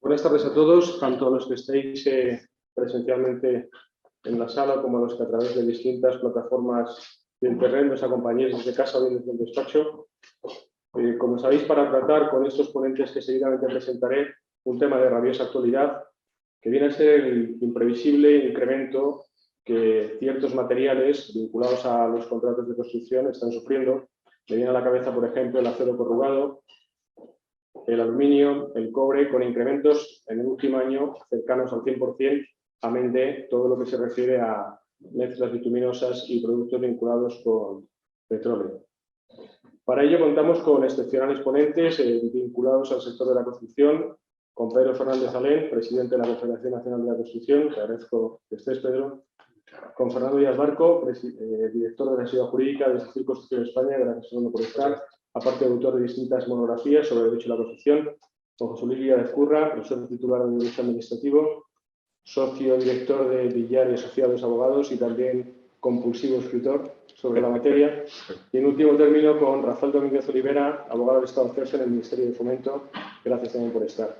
Buenas tardes a todos, tanto a los que estéis presencialmente en la sala como a los que a través de distintas plataformas de internet nos acompañéis desde casa o desde el despacho. Como sabéis, para tratar con estos ponentes que seguidamente presentaré un tema de rabiosa actualidad, que viene a ser el imprevisible incremento que ciertos materiales vinculados a los contratos de construcción están sufriendo. Me viene a la cabeza, por ejemplo, el acero corrugado, el aluminio, el cobre, con incrementos en el último año cercanos al 100%, amén de todo lo que se refiere a mezclas bituminosas y productos vinculados con petróleo. Para ello contamos con excepcionales ponentes vinculados al sector de la construcción, con Pedro Fernández Alén, presidente de la Confederación Nacional de la Construcción, te agradezco que estés, Pedro, con Fernando Díaz Barco, director de la Sociedad Jurídica de Sector Construcción España, gracias Fernando por estar, aparte de autor de distintas monografías sobre derecho a la construcción, con José Luis Díaz Curra, profesor titular de Derecho Administrativo, socio director de Villar y Asociados Abogados y también compulsivo escritor sobre la materia. Y en último término con Rafael Domínguez Olivera, abogado del Estado Cierce en el Ministerio de Fomento. Gracias también por estar.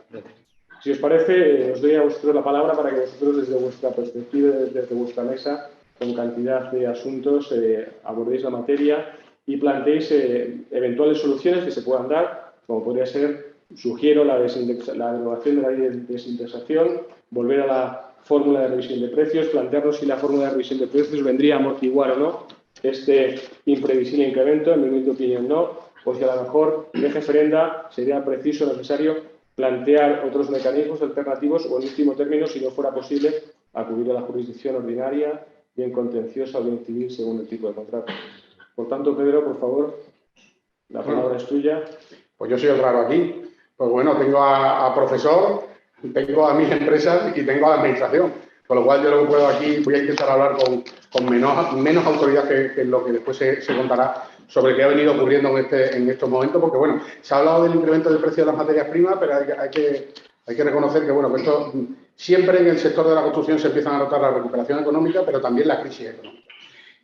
Si os parece, os doy a vosotros la palabra para que vosotros desde vuestra perspectiva, desde vuestra mesa, con cantidad de asuntos, abordéis la materia y planteéis eventuales soluciones que se puedan dar, como podría ser, sugiero la derogación de la ley de desindexación, volver a la fórmula de revisión de precios, plantearnos si la fórmula de revisión de precios vendría a amortiguar o no este imprevisible incremento, en mi humilde opinión no, o si a lo mejor de referenda sería preciso, necesario, plantear otros mecanismos alternativos o, en último término, si no fuera posible, acudir a la jurisdicción ordinaria, bien contenciosa o bien civil, según el tipo de contrato. Por tanto, Pedro, por favor, la palabra es tuya. Pues yo soy el raro aquí. Pues bueno, tengo a profesor, tengo a mis empresas y tengo a la administración. Con lo cual yo lo que puedo aquí, voy a intentar hablar con menos autoridad que lo que después se contará sobre qué ha venido ocurriendo en estos momentos, porque bueno, se ha hablado del incremento del precio de las materias primas, pero hay que reconocer que bueno, que esto siempre en el sector de la construcción se empiezan a notar la recuperación económica, pero también la crisis económica.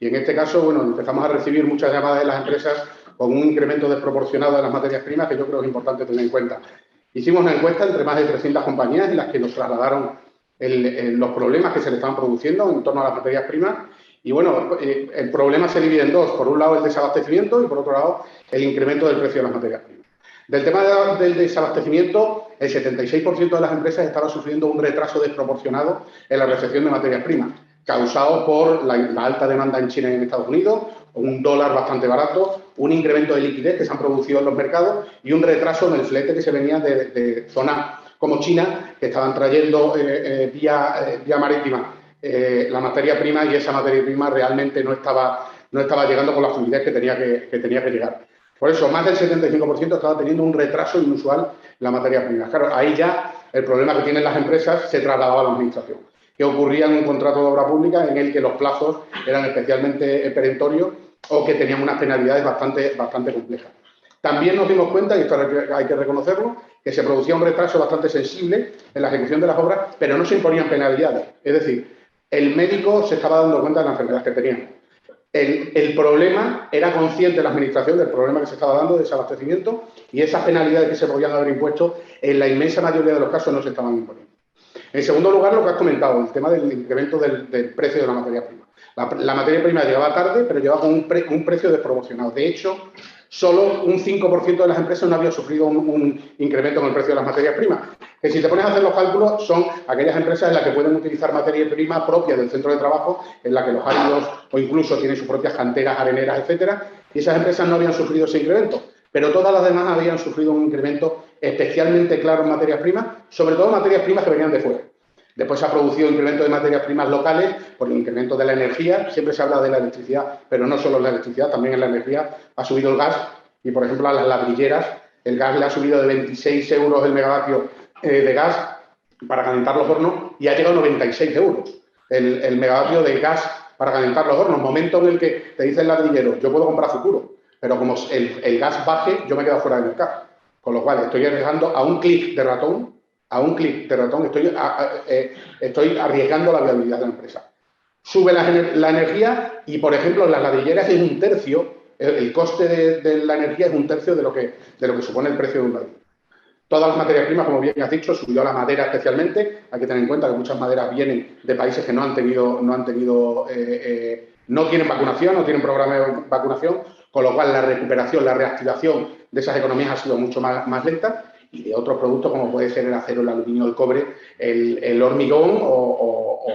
Y en este caso, bueno, empezamos a recibir muchas llamadas de las empresas con un incremento desproporcionado de las materias primas que yo creo que es importante tener en cuenta. Hicimos una encuesta entre más de 300 compañías en las que nos trasladaron los problemas que se le estaban produciendo en torno a las materias primas. Y bueno, el problema se divide en dos. Por un lado, el desabastecimiento y por otro lado, el incremento del precio de las materias primas. Del tema del desabastecimiento, el 76% de las empresas estaba sufriendo un retraso desproporcionado en la recepción de materias primas, causado por la alta demanda en China y en Estados Unidos, un dólar bastante barato, un incremento de liquidez que se han producido en los mercados y un retraso en el flete que se venía de zonas como China, que estaban trayendo vía marítima la materia prima, y esa materia prima realmente no estaba llegando con la fluidez que tenía que llegar. Por eso, más del 75% estaba teniendo un retraso inusual en la materia prima. Claro, ahí ya el problema que tienen las empresas se trasladaba a la administración. ¿Qué ocurría en un contrato de obra pública en el que los plazos eran especialmente perentorios o que tenían unas penalidades bastante complejas? También nos dimos cuenta, y esto hay que reconocerlo, que se producía un retraso bastante sensible en la ejecución de las obras, pero no se imponían penalidades. Es decir, el médico se estaba dando cuenta de la enfermedad que tenía. El problema, era consciente la administración del problema que se estaba dando de desabastecimiento, y esas penalidades que se podían haber impuesto, en la inmensa mayoría de los casos no se estaban imponiendo. En segundo lugar, lo que has comentado, el tema del incremento del precio de la materia prima. La materia prima llegaba tarde, pero llegaba con un precio desproporcionado. De hecho, solo un 5% de las empresas no había sufrido un incremento en el precio de las materias primas. Que si te pones a hacer los cálculos, son aquellas empresas en las que pueden utilizar materia prima propia del centro de trabajo, en la que los áridos o incluso tienen sus propias canteras areneras, etcétera, y esas empresas no habían sufrido ese incremento. Pero todas las demás habían sufrido un incremento especialmente claro en materias primas, sobre todo materias primas que venían de fuera. Después se ha producido incremento de materias primas locales por el incremento de la energía. Siempre se habla de la electricidad, pero no solo la electricidad, también en la energía ha subido el gas. Y, por ejemplo, a las ladrilleras, el gas le ha subido de 26 euros el megavatio de gas para calentar los hornos y ha llegado a 96 euros el megavatio de gas para calentar los hornos. Momento en el que te dice el ladrillero, yo puedo comprar futuro, pero como el gas baje, yo me quedo fuera del mercado. Con lo cual, estoy arriesgando a un clic de ratón, estoy arriesgando la viabilidad de la empresa. Sube la energía y, por ejemplo, en las ladrilleras es un tercio, el coste de la energía es un tercio de lo que supone el precio de un ladrillo. todas las materias primas, como bien has dicho, subió la madera especialmente. Hay que tener en cuenta que muchas maderas vienen de países que no tienen vacunación, no tienen programa de vacunación, con lo cual la recuperación, la reactivación de esas economías ha sido mucho más lenta, y de otros productos como puede ser el acero, el aluminio, el cobre, el hormigón o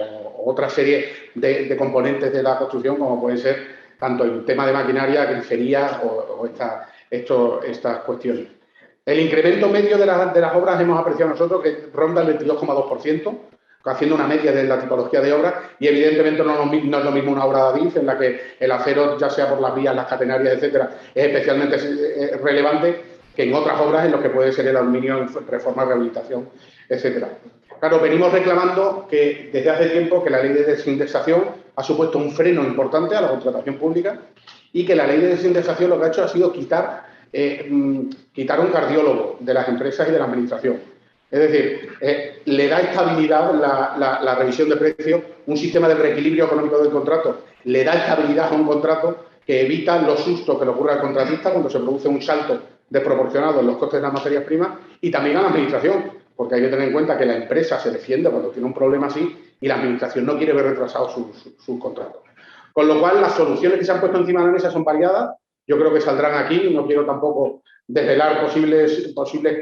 otra serie de componentes de la construcción, como puede ser tanto el tema de maquinaria, grifería o estas cuestiones. El incremento medio de las obras hemos apreciado nosotros que ronda el 22,2%, haciendo una media de la tipología de obras, y evidentemente no es lo mismo una obra de Adif, en la que el acero, ya sea por las vías, las catenarias, etcétera, es especialmente relevante, que en otras obras en las que puede ser el aluminio en reforma, rehabilitación, etcétera. Claro, venimos reclamando que desde hace tiempo que la ley de desindexación ha supuesto un freno importante a la contratación pública, y que la ley de desindexación lo que ha hecho ha sido quitar un cardiólogo de las empresas y de la administración. Es decir, le da estabilidad la revisión de precios, un sistema de reequilibrio económico del contrato, le da estabilidad a un contrato que evita los sustos que le ocurre al contratista cuando se produce un salto desproporcionado en los costes de las materias primas, y también a la administración, porque hay que tener en cuenta que la empresa se defiende cuando tiene un problema así y la administración no quiere ver retrasados sus contratos. Con lo cual, las soluciones que se han puesto encima de la mesa son variadas. Yo creo que saldrán aquí, no quiero tampoco desvelar posibles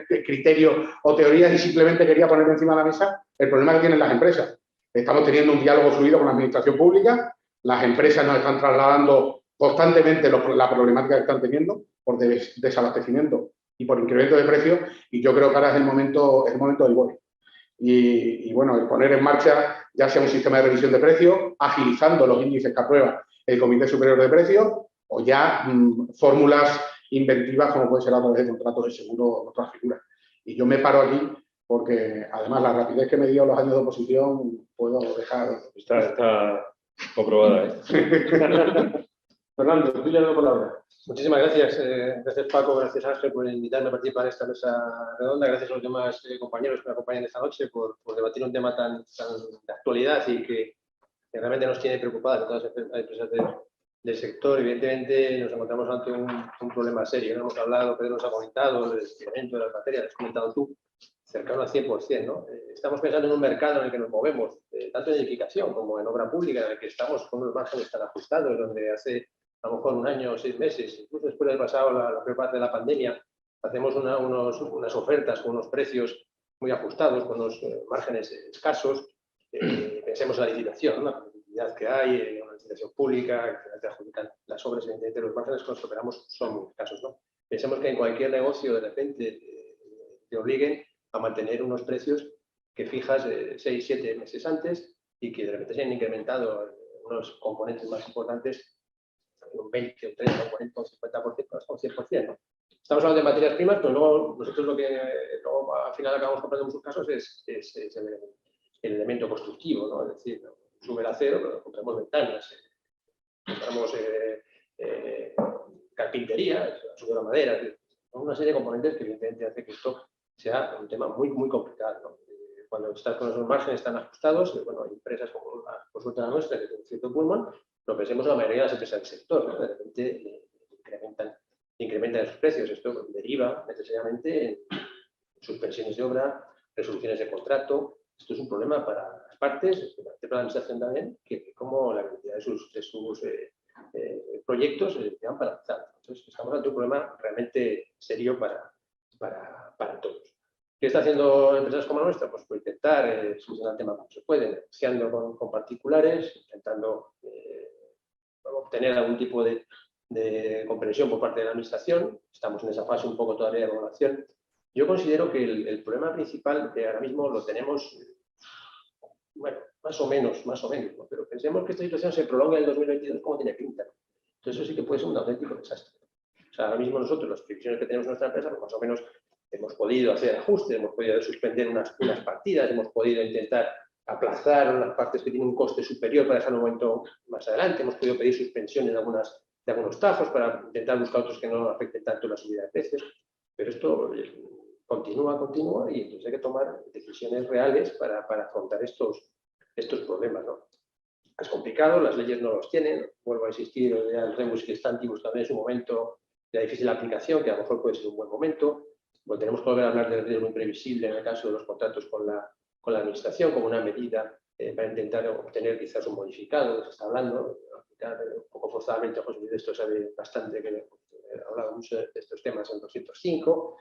criterios o teorías, y simplemente quería poner encima de la mesa el problema que tienen las empresas. Estamos teniendo un diálogo fluido con la administración pública, las empresas nos están trasladando constantemente la problemática que están teniendo por desabastecimiento y por incremento de precios, y yo creo que ahora es el momento del BOE. Y bueno, el poner en marcha ya sea un sistema de revisión de precios, agilizando los índices que aprueba el Comité Superior de Precios, o ya fórmulas inventivas como puede ser a través de contratos de seguro o otras figuras. Y yo me paro aquí porque, además, la rapidez que me dio los años de oposición, puedo dejar... Está comprobada, ¿eh? Fernando, tú ya la palabra. Muchísimas gracias. Gracias, Paco, gracias, Ángel, por invitarme a participar en esta mesa redonda. Gracias a los demás compañeros que me acompañan esta noche por debatir un tema tan de actualidad y que realmente nos tiene preocupadas a todas las empresas del sector. Evidentemente, nos encontramos ante un problema serio. Hemos hablado, Pedro nos ha comentado, del despliegue de las materias, lo has comentado tú, cercano al 100%, ¿no? Estamos pensando en un mercado en el que nos movemos, tanto en edificación como en obra pública, en el que estamos con unos márgenes tan ajustados, donde hace a lo mejor un año o 6 meses, incluso después de haber pasado la peor parte de la pandemia, hacemos unas ofertas con unos precios muy ajustados, con unos márgenes escasos. Pensemos en la licitación, ¿no? La competitividad que hay, una licitación pública, que te adjudican las obras, evidentemente los márgenes con los que operamos son muy escasos, ¿no? Pensemos que en cualquier negocio de repente te obliguen a mantener unos precios que fijas 6, 7 meses antes, y que de repente se han incrementado unos componentes más importantes un 20, un 30, un 40, un 50%, hasta un 100%, ¿no? Estamos hablando de materias primas, pero luego nosotros lo que luego, al final acabamos comprando en muchos casos es el elemento constructivo, ¿no? Es decir, sube el acero, pero compramos ventanas, compramos carpintería, sube la madera, una serie de componentes que evidentemente hace que esto sea un tema muy, muy complicado, ¿no? Cuando estás con esos márgenes tan ajustados, bueno, hay empresas como por suerte la nuestra, que tiene un cierto pulmón, lo pensemos en la mayoría de las empresas del sector, ¿no? De repente incrementan sus precios. Esto deriva necesariamente en suspensiones de obra, resoluciones de contrato. Esto es un problema para las partes, para la administración también, que como la cantidad de sus proyectos se van paralizando. Entonces, estamos ante un problema realmente serio para todos. ¿Qué está haciendo empresas como la nuestra? Pues por intentar solucionar el tema como se puede, negociando con particulares, intentando obtener algún tipo de comprensión por parte de la administración. Estamos en esa fase un poco todavía de evaluación. Yo considero que el problema principal que ahora mismo lo tenemos, bueno, más o menos, ¿no? Pero pensemos que esta situación se prolonga en el 2022 como tiene pinta, ¿no? Entonces eso sí que puede ser un auténtico desastre. O sea, ahora mismo nosotros, las previsiones que tenemos en nuestra empresa, pues más o menos hemos podido hacer ajustes, hemos podido suspender unas partidas, hemos podido intentar aplazar unas partes que tienen un coste superior para dejar un momento más adelante, hemos podido pedir suspensiones de algunos tajos para intentar buscar otros que no afecten tanto la subida de precios, pero esto continúa y entonces hay que tomar decisiones reales para afrontar estos problemas, ¿no? Es complicado, las leyes no los tienen, vuelvo a insistir, el rebus que stantibus también es un momento de difícil aplicación, que a lo mejor puede ser un buen momento. Porque tenemos que volver a hablar del riesgo imprevisible en el caso de los contratos con la administración como una medida para intentar obtener quizás un modificado, se está hablando, un poco forzadamente, José Luis de esto sabe bastante, que he hablado mucho de estos temas en 205,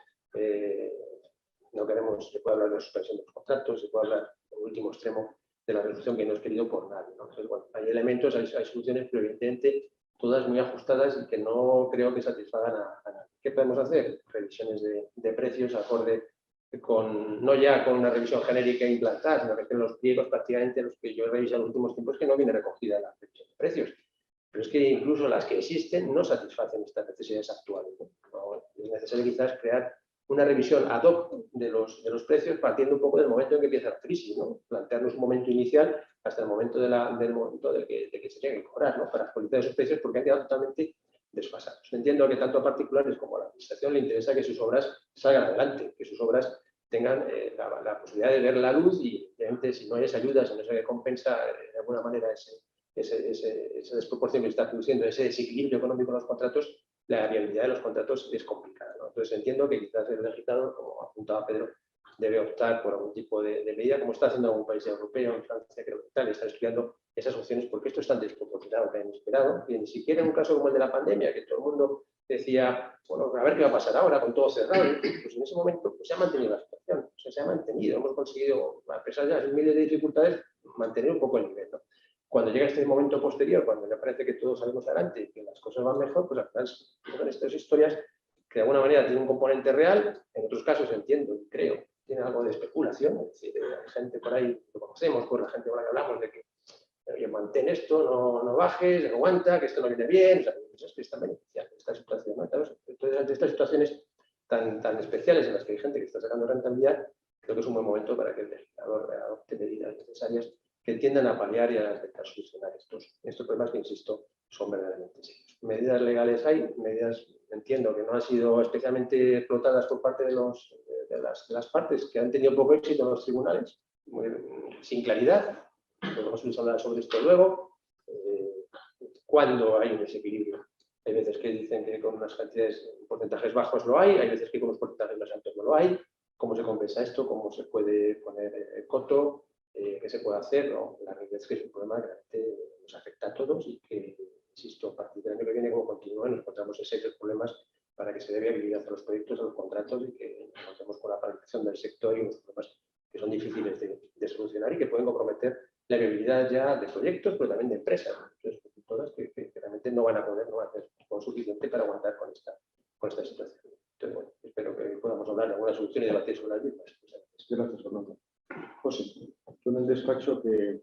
no queremos, se puede hablar de la suspensión de los contratos, se puede hablar, en último extremo, de la resolución que no es querido por nadie, ¿no? Entonces, bueno, hay elementos, hay soluciones, pero evidentemente todas muy ajustadas y que no creo que satisfagan a nadie. ¿Qué podemos hacer? Revisiones de precios acorde con, no ya con una revisión genérica e implantar, sino que en los pliegos prácticamente los que yo he revisado en los últimos tiempos que no viene recogida la revisión de precios. Pero es que incluso las que existen no satisfacen estas necesidades actuales, ¿no? Es necesario quizás crear una revisión ad hoc de los precios partiendo un poco del momento en que empieza la crisis, ¿no? Plantearnos un momento inicial hasta el momento del momento de que se tenga que cobrar, ¿no? Para actualizar esos precios porque han quedado totalmente desfasados. Entiendo que tanto a particulares como a la administración le interesa que sus obras salgan adelante, que sus obras tengan la posibilidad de ver la luz y, obviamente, si no hay esa ayuda, si no se compensa de alguna manera esa desproporción que está produciendo, ese desequilibrio económico en los contratos, la viabilidad de los contratos es complicada, ¿no? Entonces entiendo que quizás el legislador, como apuntaba Pedro, debe optar por algún tipo de medida, como está haciendo algún país europeo, en Francia creo que tal, está estudiando esas opciones porque esto es tan desproporcionado, tan inesperado, que ni siquiera en un caso como el de la pandemia, que todo el mundo decía, bueno, a ver qué va a pasar ahora con todo cerrado, pues en ese momento pues, se ha mantenido la situación, o sea, se ha mantenido, hemos conseguido, a pesar de las miles de dificultades, mantener un poco el nivel, ¿no? Cuando llega este momento posterior, cuando ya parece que todos salimos adelante y que las cosas van mejor, pues al final son estas historias que de alguna manera tienen un componente real, en otros casos entiendo y creo, tiene algo de especulación, es decir, hay gente por ahí, lo conocemos, pues la gente por ahí hablamos de que oye, mantén esto, no bajes, aguanta, que esto no viene bien, o sea, es que es tan beneficial esta situación, ¿no? Entonces, ante estas situaciones tan especiales en las que hay gente que está sacando rentabilidad, creo que es un buen momento para que el legislador adopte medidas necesarias que tiendan a paliar y a intentar solucionar estos problemas que, insisto, son verdaderamente serios. Medidas legales hay, medidas, entiendo, que no han sido especialmente explotadas por parte de las partes que han tenido poco éxito en los tribunales, sin claridad. Podemos hablar sobre esto luego. Cuando hay un desequilibrio, hay veces que dicen que con unas cantidades, porcentajes bajos lo hay veces que con unos porcentajes más altos no lo hay. ¿Cómo se compensa esto? ¿Cómo se puede poner coto? ¿Qué se puede hacer? No, la realidad es que es un problema que realmente nos afecta a todos y que, insisto, a partir del año que viene, como continúa, nos encontramos en serios problemas para que se dé viabilidad a los proyectos, a los contratos y que nos encontremos con la paralización del sector y unos problemas que son difíciles de solucionar y que pueden comprometer la viabilidad ya de proyectos, pero también de empresas, entonces, todas que realmente no van a poder, no van a hacer lo suficiente para aguantar con esta situación. Entonces, bueno, espero que podamos hablar de alguna solución y debatir sobre las mismas. Gracias, Fernando. José, tú en el despacho, ¿qué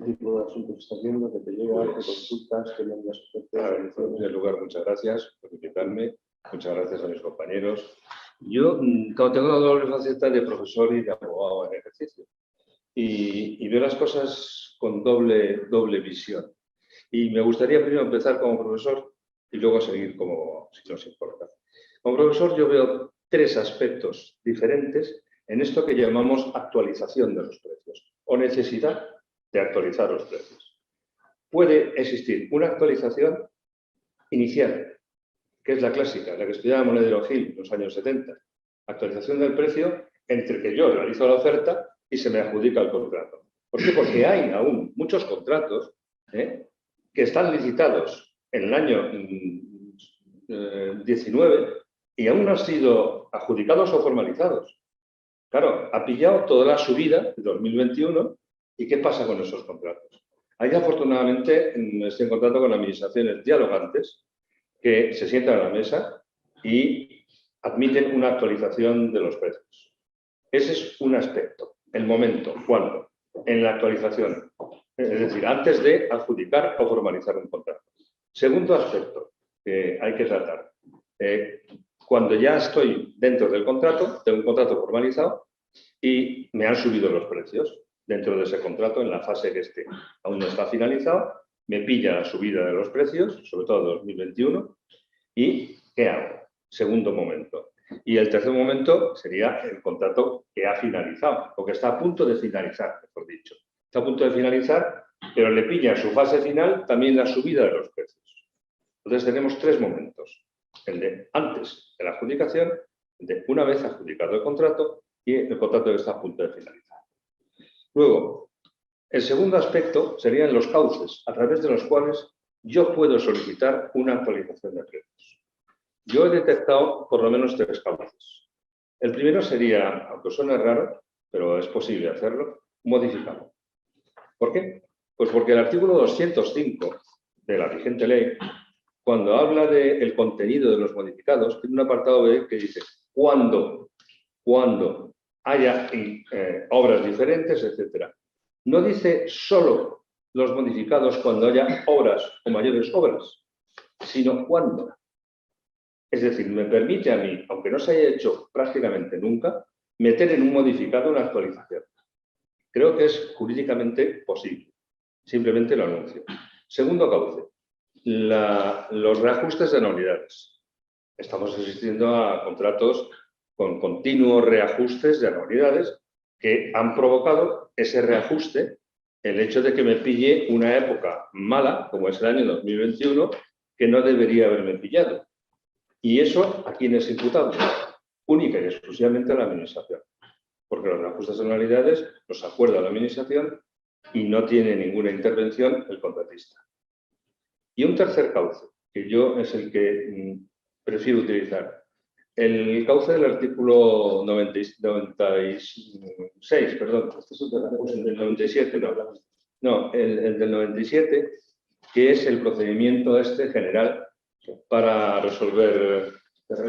tipo de asuntos estás viendo? ¿Que te llega? ¿Qué consultas? ¿Qué medidas ofreces? En primer lugar, muchas gracias por invitarme. Muchas gracias a mis compañeros. Yo tengo una doble faceta de profesor y de abogado en ejercicio. Y veo las cosas con doble visión. Y me gustaría primero empezar como profesor y luego seguir como, si nos importa. Como profesor yo veo tres aspectos diferentes en esto que llamamos actualización de los precios o necesidad de actualizar los precios. Puede existir una actualización inicial, que es la clásica, la que estudiaba Monedero Gil en los años 70. Actualización del precio entre que yo realizo la oferta y se me adjudica el contrato. ¿Por qué? Porque hay aún muchos contratos que están licitados en el año 19 y aún no han sido adjudicados o formalizados. Claro, ha pillado toda la subida de 2021 y ¿qué pasa con esos contratos? Ahí afortunadamente estoy en contacto con administraciones dialogantes que se sientan a la mesa y admiten una actualización de los precios. Ese es un aspecto. El momento, ¿cuándo? En la actualización, es decir, antes de adjudicar o formalizar un contrato. Segundo aspecto que hay que tratar. Cuando ya estoy dentro del contrato, tengo un contrato formalizado y me han subido los precios dentro de ese contrato en la fase que esté. Aún no está finalizado, me pilla la subida de los precios, sobre todo en 2021, y ¿qué hago? Segundo momento. Y el tercer momento sería el contrato que ha finalizado, o que está a punto de finalizar, mejor dicho. Está a punto de finalizar, pero le pilla en su fase final también la subida de los precios. Entonces tenemos tres momentos. El de antes de la adjudicación, de una vez adjudicado el contrato y el contrato está a punto de finalizar. Luego, el segundo aspecto serían los cauces a través de los cuales yo puedo solicitar una actualización de precios. Yo he detectado por lo menos 3 cauces. El primero sería, aunque suene raro, pero es posible hacerlo, modificado. ¿Por qué? Pues porque el artículo 205 de la vigente ley, cuando habla del contenido de los modificados, tiene un apartado B que dice cuando haya obras diferentes, etcétera. No dice solo los modificados cuando haya obras o mayores obras, sino cuándo. Es decir, me permite a mí, aunque no se haya hecho prácticamente nunca, meter en un modificado una actualización. Creo que es jurídicamente posible. Simplemente lo anuncio. Segundo cauce, los reajustes de anualidades. Estamos asistiendo a contratos con continuos reajustes de anualidades que han provocado ese reajuste, el hecho de que me pille una época mala, como es el año 2021, que no debería haberme pillado. ¿Y eso a quién es imputable? Única y exclusivamente a la Administración. Porque los reajustes de anualidades los acuerda la Administración y no tiene ninguna intervención el contratista. Y un tercer cauce, que yo es el que prefiero utilizar. El cauce del artículo 96, perdón, este es el del 97, no, el del 97, que es el procedimiento general para resolver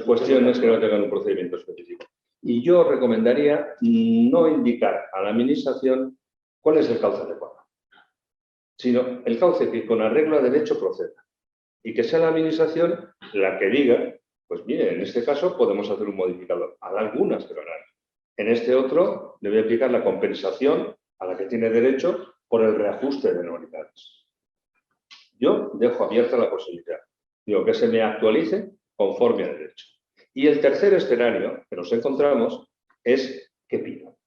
cuestiones que no tengan un procedimiento específico. Y yo recomendaría no indicar a la Administración cuál es el cauce adecuado, sino el cauce que con arreglo a derecho proceda y que sea la Administración la que diga, pues mire, en este caso podemos hacer un modificador. Habrá algunas que lo harán. En este otro le voy a aplicar la compensación a la que tiene derecho por el reajuste de anualidades. Yo dejo abierta la posibilidad. Digo, que se me actualice conforme a derecho. Y el tercer escenario que nos encontramos es ¿qué pido?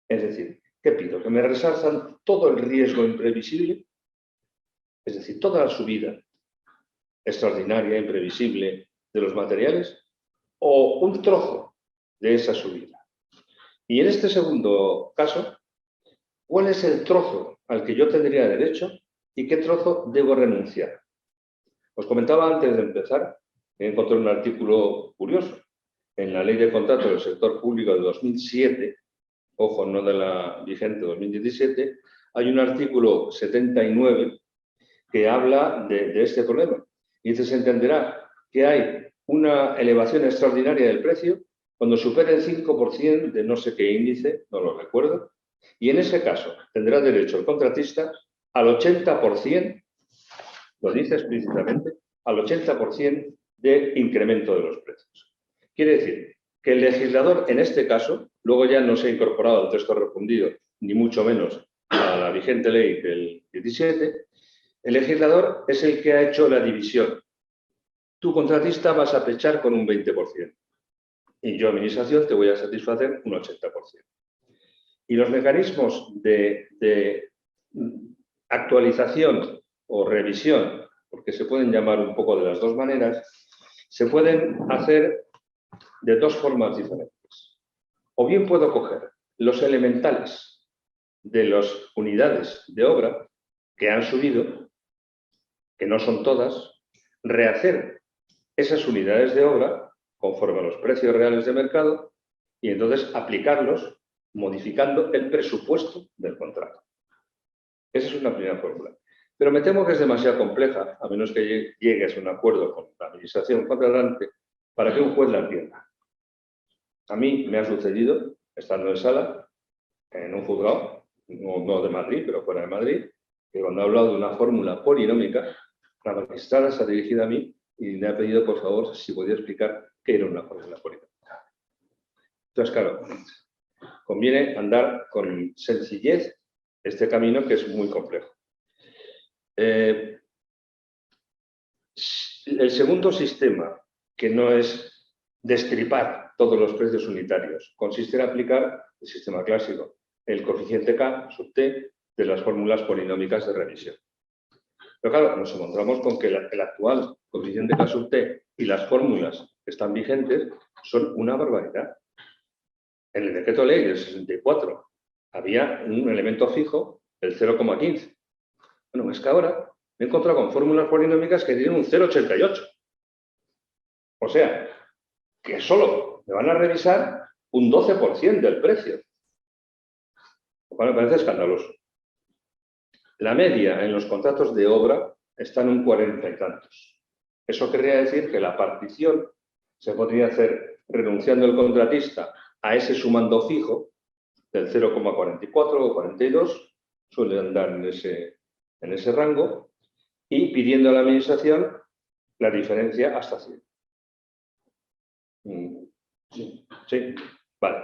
Es decir, ¿qué pido? ¿Que me resalzan todo el riesgo imprevisible? Es decir, toda la subida extraordinaria, imprevisible de los materiales, o un trozo de esa subida. Y en este segundo caso, ¿cuál es el trozo al que yo tendría derecho y qué trozo debo renunciar? Os comentaba antes de empezar, que encontré un artículo curioso. En la Ley de Contratos del Sector Público de 2007, ojo, no de la vigente 2017, hay un artículo 79 que habla de este problema. Y se entenderá que hay una elevación extraordinaria del precio cuando supere el 5% de no sé qué índice, no lo recuerdo, y en ese caso tendrá derecho el contratista al 80%, lo dice explícitamente, al 80% de incremento de los precios. Quiere decir que el legislador, en este caso, luego ya no se ha incorporado al texto refundido, ni mucho menos a la vigente ley del 17, el legislador es el que ha hecho la división. Tu contratista vas a pechar con un 20% y yo, Administración, te voy a satisfacer un 80%. Y los mecanismos de actualización o revisión, porque se pueden llamar un poco de las dos maneras, se pueden hacer de dos formas diferentes. O bien puedo coger los elementales de las unidades de obra que han subido, que no son todas, rehacer esas unidades de obra conforme a los precios reales de mercado y entonces aplicarlos modificando el presupuesto del contrato. Esa es una primera fórmula. Pero me temo que es demasiado compleja, a menos que llegues a un acuerdo con la Administración contratante, para que un juez la entienda. A mí me ha sucedido, estando en sala, en un juzgado, no de Madrid, pero fuera de Madrid, que cuando he hablado de una fórmula polinómica, la magistrada se ha dirigido a mí y me ha pedido, por favor, si podía explicar qué era una fórmula polinómica. Entonces, claro, conviene andar con sencillez este camino que es muy complejo. El segundo sistema, que no es destripar todos los precios unitarios, consiste en aplicar el sistema clásico, el coeficiente K sub T de las fórmulas polinómicas de revisión. Pero claro, nos encontramos con que el actual coeficiente K sub T y las fórmulas que están vigentes son una barbaridad. En el decreto ley del 64 había un elemento fijo, el 0,15. Bueno, es que ahora me he encontrado con fórmulas polinómicas que tienen un 0,88. O sea, que solo me van a revisar un 12% del precio. Lo cual me parece escandaloso. La media en los contratos de obra está en un 40 y tantos. Eso querría decir que la partición se podría hacer renunciando el contratista a ese sumando fijo del 0,44 o 42, suele andar en ese rango, y pidiendo a la administración la diferencia hasta 100. Sí, vale.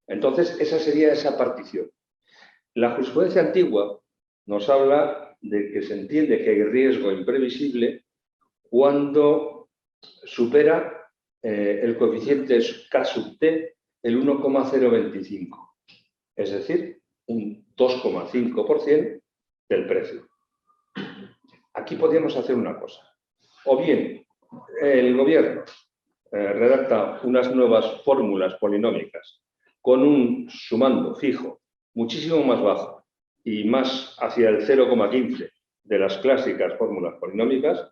Entonces, esa sería esa partición. La jurisprudencia antigua nos habla de que se entiende que hay riesgo imprevisible cuando supera el coeficiente K sub T el 1,025, es decir, un 2,5% del precio. Aquí podríamos hacer una cosa. O bien el gobierno redacta unas nuevas fórmulas polinómicas con un sumando fijo muchísimo más bajo y más hacia el 0,15 de las clásicas fórmulas polinómicas,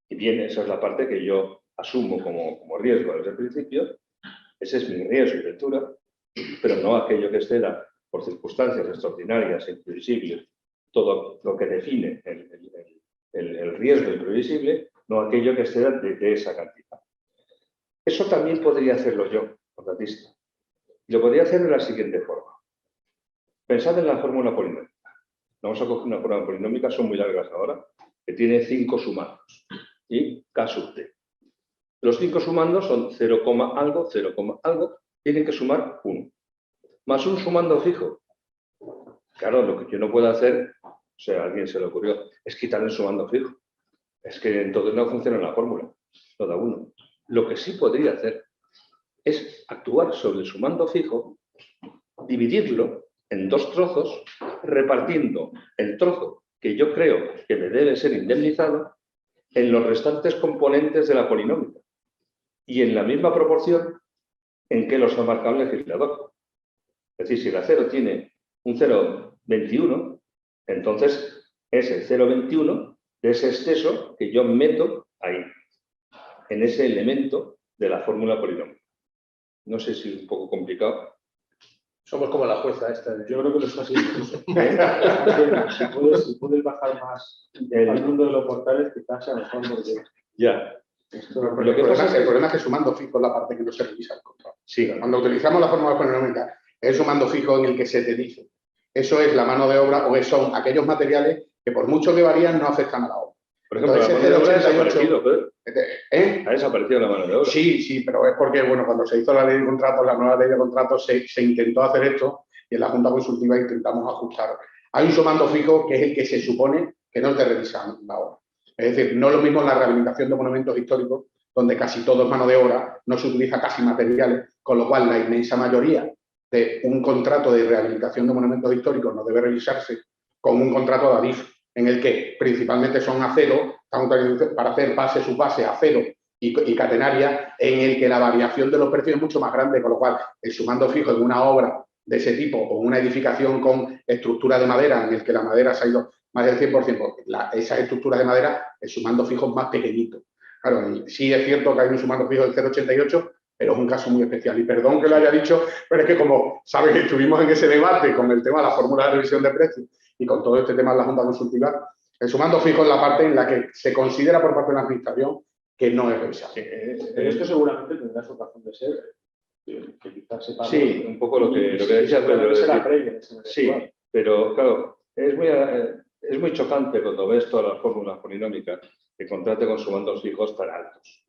y bien, esa es la parte que yo asumo como riesgo desde el principio. Ese es mi riesgo y lectura, pero no aquello que exceda por circunstancias extraordinarias e imprevisibles, todo lo que define el riesgo imprevisible, no aquello que exceda de esa cantidad. Eso también podría hacerlo yo, contratista. Y lo podría hacer de la siguiente forma. Pensad en la fórmula polinómica. Vamos a coger una fórmula polinómica, son muy largas ahora, que tiene 5 sumandos y K sub T. Los 5 sumandos son 0, algo, 0, algo, tienen que sumar 1. Más un sumando fijo. Claro, lo que yo no puedo hacer, o sea, a alguien se le ocurrió, es quitar el sumando fijo. Es que entonces no funciona la fórmula, lo da 1. Lo que sí podría hacer es actuar sobre el sumando fijo, dividirlo en 2 trozos, repartiendo el trozo que yo creo que me debe ser indemnizado en los restantes componentes de la polinómica y en la misma proporción en que los ha marcado el legislador. Es decir, si el acero tiene un 0,21, entonces es el 0,21 de ese exceso que yo meto ahí, en ese elemento de la fórmula polinómica. No sé si es un poco complicado. Somos como la jueza esta. Yo creo que lo está haciendo. Si puedes bajar más al mundo de los portales, quizás sea mejor porque... Ya. El problema es que sumando fijo es la parte que no se revisa el contrato. Sí. Cuando utilizamos la fórmula polinómica, el sumando fijo en el que se te dice. Eso es la mano de obra o son aquellos materiales que por mucho que varían no afectan a la obra. Por ejemplo, entonces, la mano de obra ha desaparecido, Pedro. Ha desaparecido la mano de obra. Sí, pero es porque, bueno, cuando se hizo la ley de contratos, la nueva ley de contratos, se intentó hacer esto y en la Junta Consultiva intentamos ajustar. Hay un sumando fijo que es el que se supone que no es de revisar la obra. Es decir, no es lo mismo la rehabilitación de monumentos históricos, donde casi todo es mano de obra, no se utiliza casi materiales, con lo cual la inmensa mayoría de un contrato de rehabilitación de monumentos históricos no debe revisarse con un contrato de ADIF, en el que principalmente son acero, para hacer base, subbase, acero y catenaria, en el que la variación de los precios es mucho más grande, con lo cual el sumando fijo en una obra de ese tipo o una edificación con estructura de madera, en el que la madera se ha ido más del 100%, esas estructuras de madera, el sumando fijo es más pequeñito. Claro, sí es cierto que hay un sumando fijo del 0,88, pero es un caso muy especial. Y perdón que lo haya dicho, pero es que como saben que estuvimos en ese debate con el tema de la fórmula de revisión de precios y con todo este tema de la Junta Consultiva, el sumando fijo es la parte en la que se considera por parte de la Administración que no es revisable. Pero esto seguramente tendrá su razón de ser. Que quizás sepa. Sí, un poco lo que decía Pedro. Sí, pero claro, es muy chocante cuando ves todas las fórmulas polinómicas que contrate con sumandos fijos tan altos.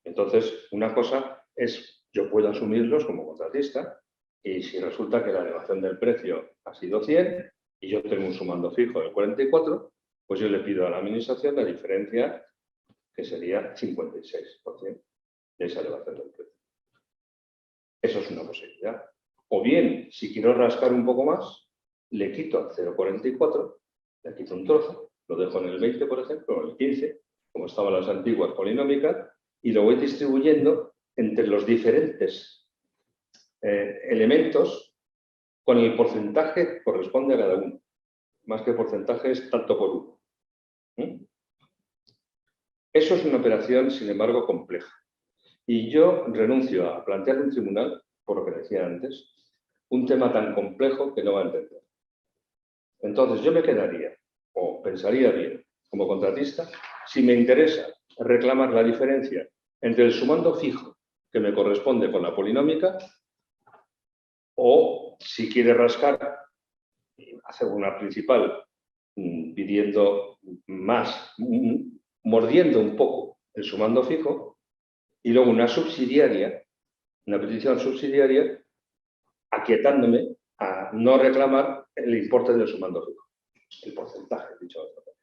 Entonces, una cosa es, yo puedo asumirlos como contratista y si resulta que la elevación del precio ha sido 100 y yo tengo un sumando fijo del 44, pues yo le pido a la administración la diferencia que sería 56% de esa elevación del precio. Eso es una posibilidad. O bien, si quiero rascar un poco más, le quito al 0,44, le quito un trozo, lo dejo en el 20, por ejemplo, o en el 15, como estaban las antiguas polinómicas, y lo voy distribuyendo entre los diferentes elementos con el porcentaje que corresponde a cada uno. Más que porcentaje es tanto por uno. Eso es una operación, sin embargo, compleja. Y yo renuncio a plantear un tribunal, por lo que decía antes, un tema tan complejo que no va a entender. Entonces yo me quedaría, o pensaría bien, como contratista, si me interesa reclamar la diferencia entre el sumando fijo que me corresponde con la polinómica, o si quiere rascar, hacer una principal pidiendo más, mordiendo un poco el sumando fijo, y luego una subsidiaria, una petición subsidiaria, aquietándome a no reclamar el importe del sumando fijo, el porcentaje, dicho de otra manera.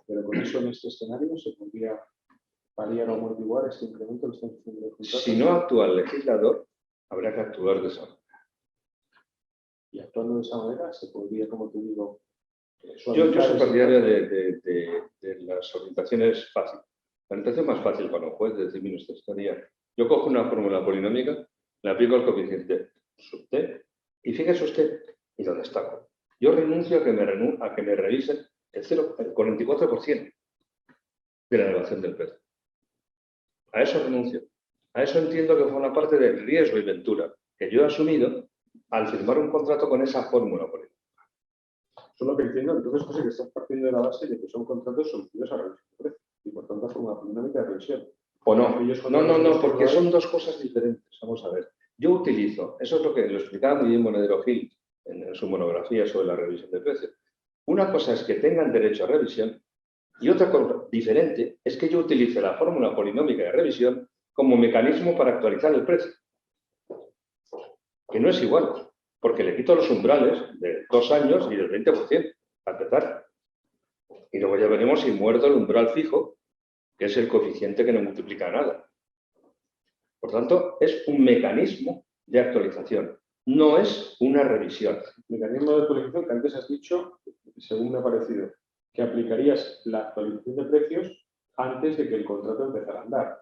Pero con eso, en este escenario, se podría paliar o amortiguar este incremento de los contratos. Si no actúa el legislador, habrá que actuar de esa manera. Y actuando de esa manera, se podría, como te digo, Yo soy partidario de las orientaciones fáciles. La orientación más fácil para un juez de decir, mira, usted estaría. Yo cojo una fórmula polinómica, le aplico el coeficiente sub t, y fíjese usted, y lo destaco. Yo renuncio a que me revisen el 44% de la elevación del precio. A eso renuncio. A eso entiendo que forma parte del riesgo y ventura que yo he asumido al firmar un contrato con esa fórmula polinómica. Solo que entiendo, entonces, José, que estás partiendo de la base de que son contratos sometidos a revisión de precio y por tanto fórmula polinómica de revisión. ¿O no? No, porque son dos cosas diferentes. Vamos a ver. Yo utilizo, eso es lo que lo explicaba muy bien Monedero Gil en su monografía sobre la revisión de precios. Una cosa es que tengan derecho a revisión y otra cosa diferente es que yo utilice la fórmula polinómica de revisión como mecanismo para actualizar el precio. Que no es igual, porque le quito los umbrales de 2 años y del 20%, para empezar. Y luego ya veremos si muerdo el umbral fijo, que es el coeficiente que no multiplica nada. Por tanto, es un mecanismo de actualización, no es una revisión. Mecanismo de actualización que antes has dicho, según me ha parecido, que aplicarías la actualización de precios antes de que el contrato empezara a andar.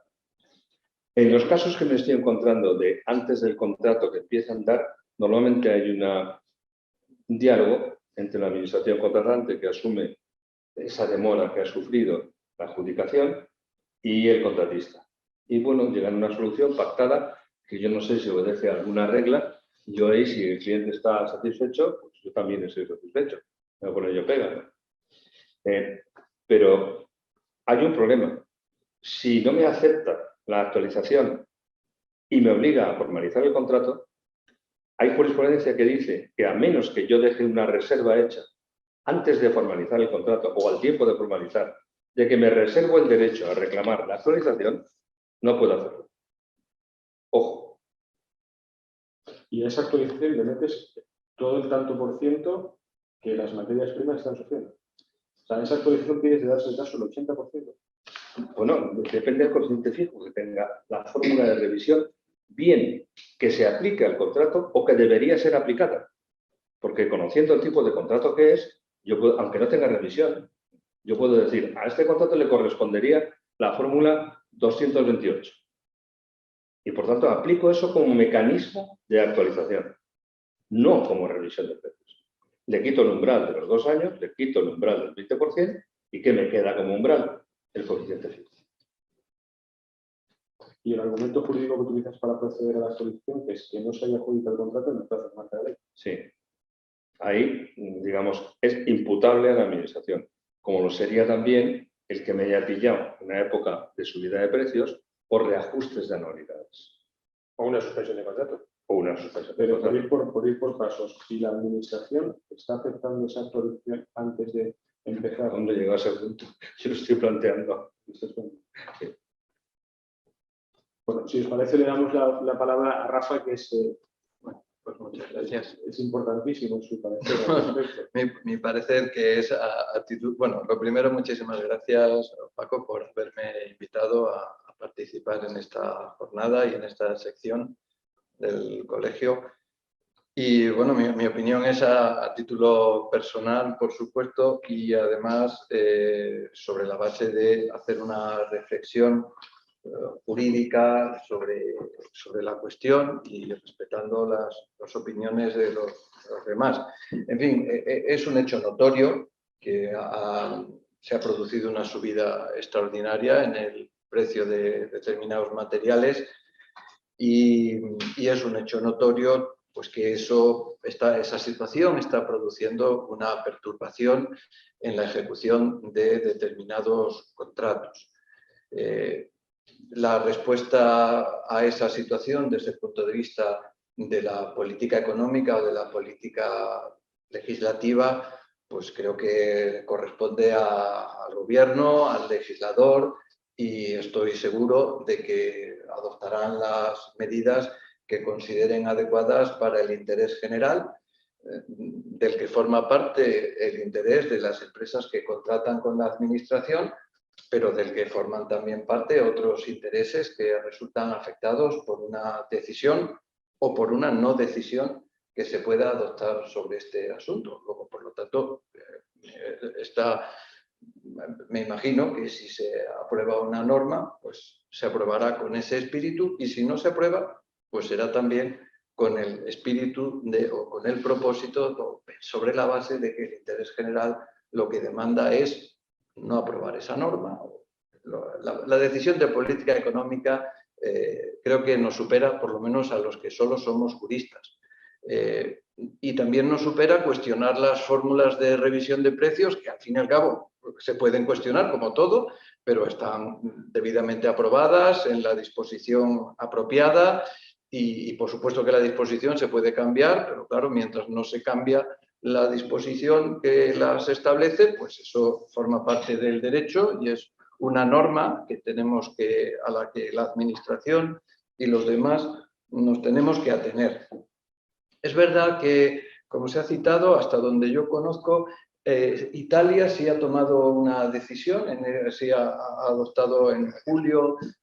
En los casos que me estoy encontrando de antes del contrato que empieza a andar, normalmente hay un diálogo entre la administración contratante que asume esa demora que ha sufrido la adjudicación y el contratista. Y bueno, llegan a una solución pactada que yo no sé si obedece a alguna regla. Yo ahí, si el cliente está satisfecho, pues yo también estoy satisfecho. Me voy a poner yo pega. Pero hay un problema. Si no me acepta la actualización y me obliga a formalizar el contrato, hay jurisprudencia que dice que a menos que yo deje una reserva hecha antes de formalizar el contrato o al tiempo de formalizar, de que me reservo el derecho a reclamar la actualización, no puedo hacerlo. Ojo. Y a esa actualización le metes todo el tanto por ciento que las materias primas están sufriendo. O sea, esa actualización tienes de darse el caso el 80%. Bueno, depende del coeficiente fijo que tenga la fórmula de revisión, bien que se aplique al contrato o que debería ser aplicada. Porque conociendo el tipo de contrato que es, yo puedo, aunque no tenga revisión, yo puedo decir, a este contrato le correspondería la fórmula 228. Y por tanto aplico eso como mecanismo de actualización, no como revisión de precios. Le quito el umbral de los 2 años, le quito el umbral del 20% y ¿qué me queda como umbral? El coeficiente fijo. Y el argumento jurídico que utilizas para proceder a la actualización, que es que no se haya adjudicado el contrato en el plazo de marca de ley. Sí. Ahí, digamos, es imputable a la administración, como lo sería también el que me haya pillado en una época de subida de precios o reajustes de anualidades. O una suspensión de contrato. O una suspensión de Pero contrato. por ir por pasos, si la administración está aceptando esa actualización antes de empezar. ¿A dónde llega ese punto? Yo lo estoy planteando. Sí. Bueno, si os parece, le damos la palabra a Rafa, que es, Pues muchas gracias. es importantísimo en su parecer al respecto. Mi parecer que es actitud. Bueno, lo primero, muchísimas gracias, Paco, por haberme invitado a participar en esta jornada y en esta sección del colegio. Y bueno, mi opinión es a título personal, por supuesto, y además sobre la base de hacer una reflexión jurídica sobre la cuestión y respetando las opiniones de los demás. En fin, es un hecho notorio que se ha producido una subida extraordinaria en el precio de determinados materiales y es un hecho notorio pues que esa situación está produciendo una perturbación en la ejecución de determinados contratos. La respuesta a esa situación desde el punto de vista de la política económica o de la política legislativa, pues creo que corresponde al gobierno, al legislador, y estoy seguro de que adoptarán las medidas que consideren adecuadas para el interés general, del que forma parte el interés de las empresas que contratan con la administración, pero del que forman también parte otros intereses que resultan afectados por una decisión o por una no decisión que se pueda adoptar sobre este asunto. Luego, por lo tanto, me imagino que si se aprueba una norma, pues se aprobará con ese espíritu, y si no se aprueba, pues será también con el espíritu o con el propósito, sobre la base de que el interés general lo que demanda es no aprobar esa norma. La decisión de política económica creo que nos supera, por lo menos a los que solo somos juristas. Y también nos supera cuestionar las fórmulas de revisión de precios, que al fin y al cabo se pueden cuestionar como todo, pero están debidamente aprobadas en la disposición apropiada y por supuesto que la disposición se puede cambiar, pero claro, mientras no se cambia la disposición que las establece, pues eso forma parte del derecho y es una norma que a la que la administración y los demás nos tenemos que atener. Es verdad que, como se ha citado, hasta donde yo conozco, Italia sí ha tomado una decisión, sí ha adoptado en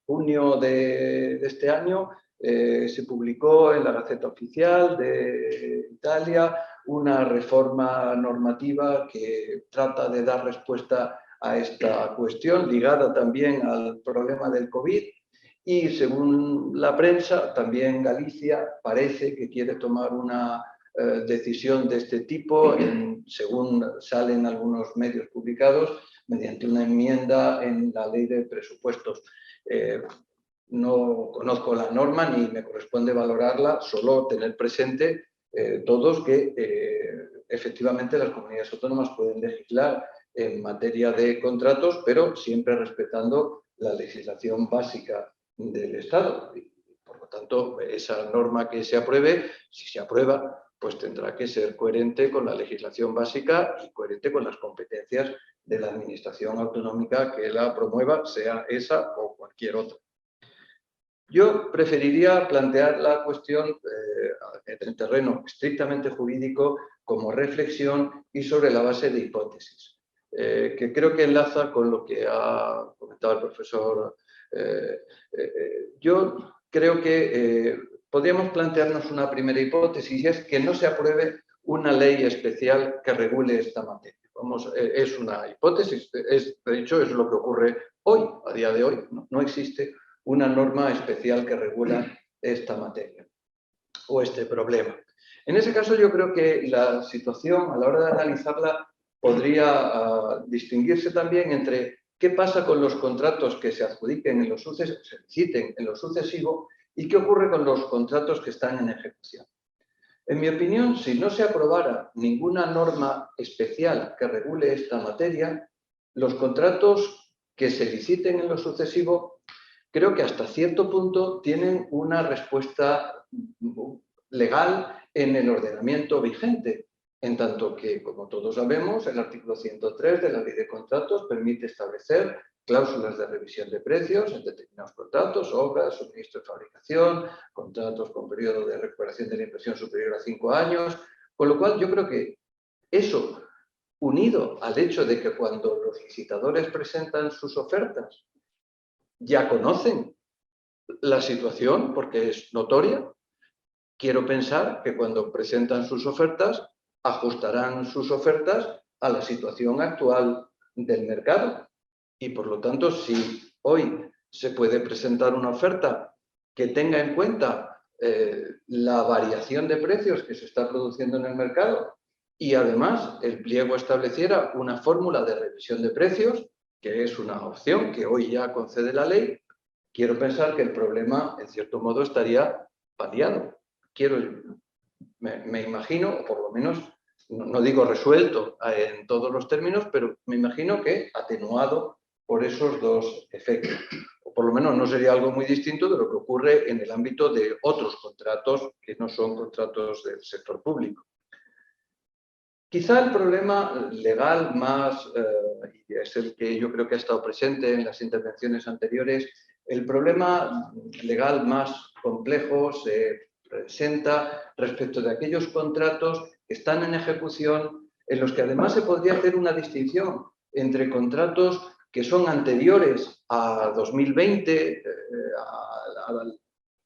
junio de este año, se publicó en la Gaceta Oficial de Italia una reforma normativa que trata de dar respuesta a esta cuestión, ligada también al problema del COVID. Y según la prensa, también Galicia parece que quiere tomar una decisión de este tipo, según salen algunos medios publicados, mediante una enmienda en la ley de presupuestos. No conozco la norma ni me corresponde valorarla, solo tener presente todos que efectivamente las comunidades autónomas pueden legislar en materia de contratos, pero siempre respetando la legislación básica del Estado. Y, por lo tanto, esa norma que se apruebe, si se aprueba, pues tendrá que ser coherente con la legislación básica y coherente con las competencias de la administración autonómica que la promueva, sea esa o cualquier otra. Yo preferiría plantear la cuestión en terreno estrictamente jurídico como reflexión y sobre la base de hipótesis, que creo que enlaza con lo que ha comentado el profesor. Yo creo que podríamos plantearnos una primera hipótesis, y es que no se apruebe una ley especial que regule esta materia. Es una hipótesis, de hecho es lo que ocurre hoy, a día de hoy, no existe una norma especial que regula esta materia o este problema. En ese caso, yo creo que la situación, a la hora de analizarla, podría distinguirse también entre qué pasa con los contratos que se adjudiquen se liciten en lo sucesivo y qué ocurre con los contratos que están en ejecución. En mi opinión, si no se aprobara ninguna norma especial que regule esta materia, los contratos que se liciten en lo sucesivo creo que hasta cierto punto tienen una respuesta legal en el ordenamiento vigente, en tanto que, como todos sabemos, el artículo 103 de la Ley de Contratos permite establecer cláusulas de revisión de precios en determinados contratos, obras, suministro de fabricación, contratos con periodo de recuperación de la inversión superior a 5 años, con lo cual yo creo que eso, unido al hecho de que cuando los licitadores presentan sus ofertas, ya conocen la situación porque es notoria, quiero pensar que cuando presentan sus ofertas, ajustarán sus ofertas a la situación actual del mercado. Y por lo tanto, si hoy se puede presentar una oferta que tenga en cuenta la variación de precios que se está produciendo en el mercado y además el pliego estableciera una fórmula de revisión de precios, que es una opción que hoy ya concede la ley, quiero pensar que el problema, en cierto modo, estaría paliado. Me imagino, o por lo menos, no digo resuelto en todos los términos, pero me imagino que atenuado por esos dos efectos. O por lo menos no sería algo muy distinto de lo que ocurre en el ámbito de otros contratos que no son contratos del sector público. Quizá el problema legal más, y es el que yo creo que ha estado presente en las intervenciones anteriores, el problema legal más complejo se presenta respecto de aquellos contratos que están en ejecución, en los que además se podría hacer una distinción entre contratos que son anteriores a 2020,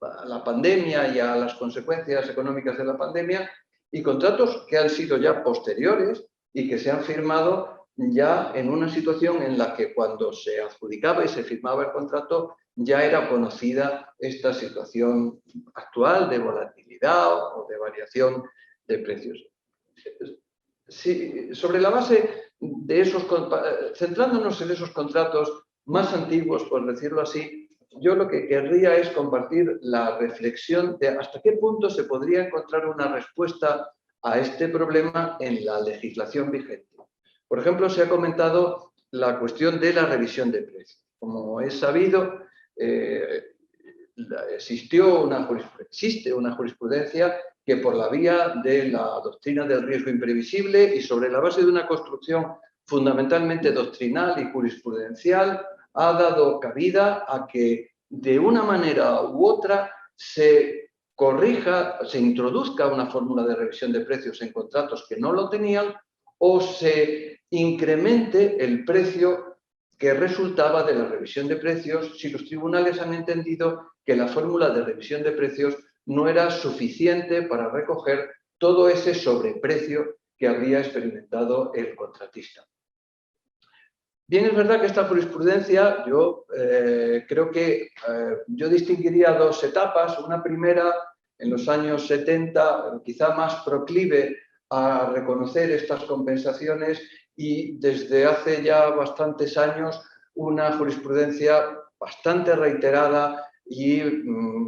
a la pandemia y a las consecuencias económicas de la pandemia, y contratos que han sido ya posteriores y que se han firmado ya en una situación en la que cuando se adjudicaba y se firmaba el contrato ya era conocida esta situación actual de volatilidad o de variación de precios. Sí, sobre la base de esos, centrándonos en esos contratos más antiguos, por decirlo así, yo lo que querría es compartir la reflexión de hasta qué punto se podría encontrar una respuesta a este problema en la legislación vigente. Por ejemplo, se ha comentado la cuestión de la revisión de precios. Como es sabido, existe una jurisprudencia que por la vía de la doctrina del riesgo imprevisible y sobre la base de una construcción fundamentalmente doctrinal y jurisprudencial ha dado cabida a que de una manera u otra se corrija, se introduzca una fórmula de revisión de precios en contratos que no lo tenían o se incremente el precio que resultaba de la revisión de precios si los tribunales han entendido que la fórmula de revisión de precios no era suficiente para recoger todo ese sobreprecio que había experimentado el contratista. Bien, es verdad que esta jurisprudencia, yo creo que yo distinguiría dos etapas. Una primera, en los años 70, quizá más proclive a reconocer estas compensaciones y desde hace ya bastantes años una jurisprudencia bastante reiterada y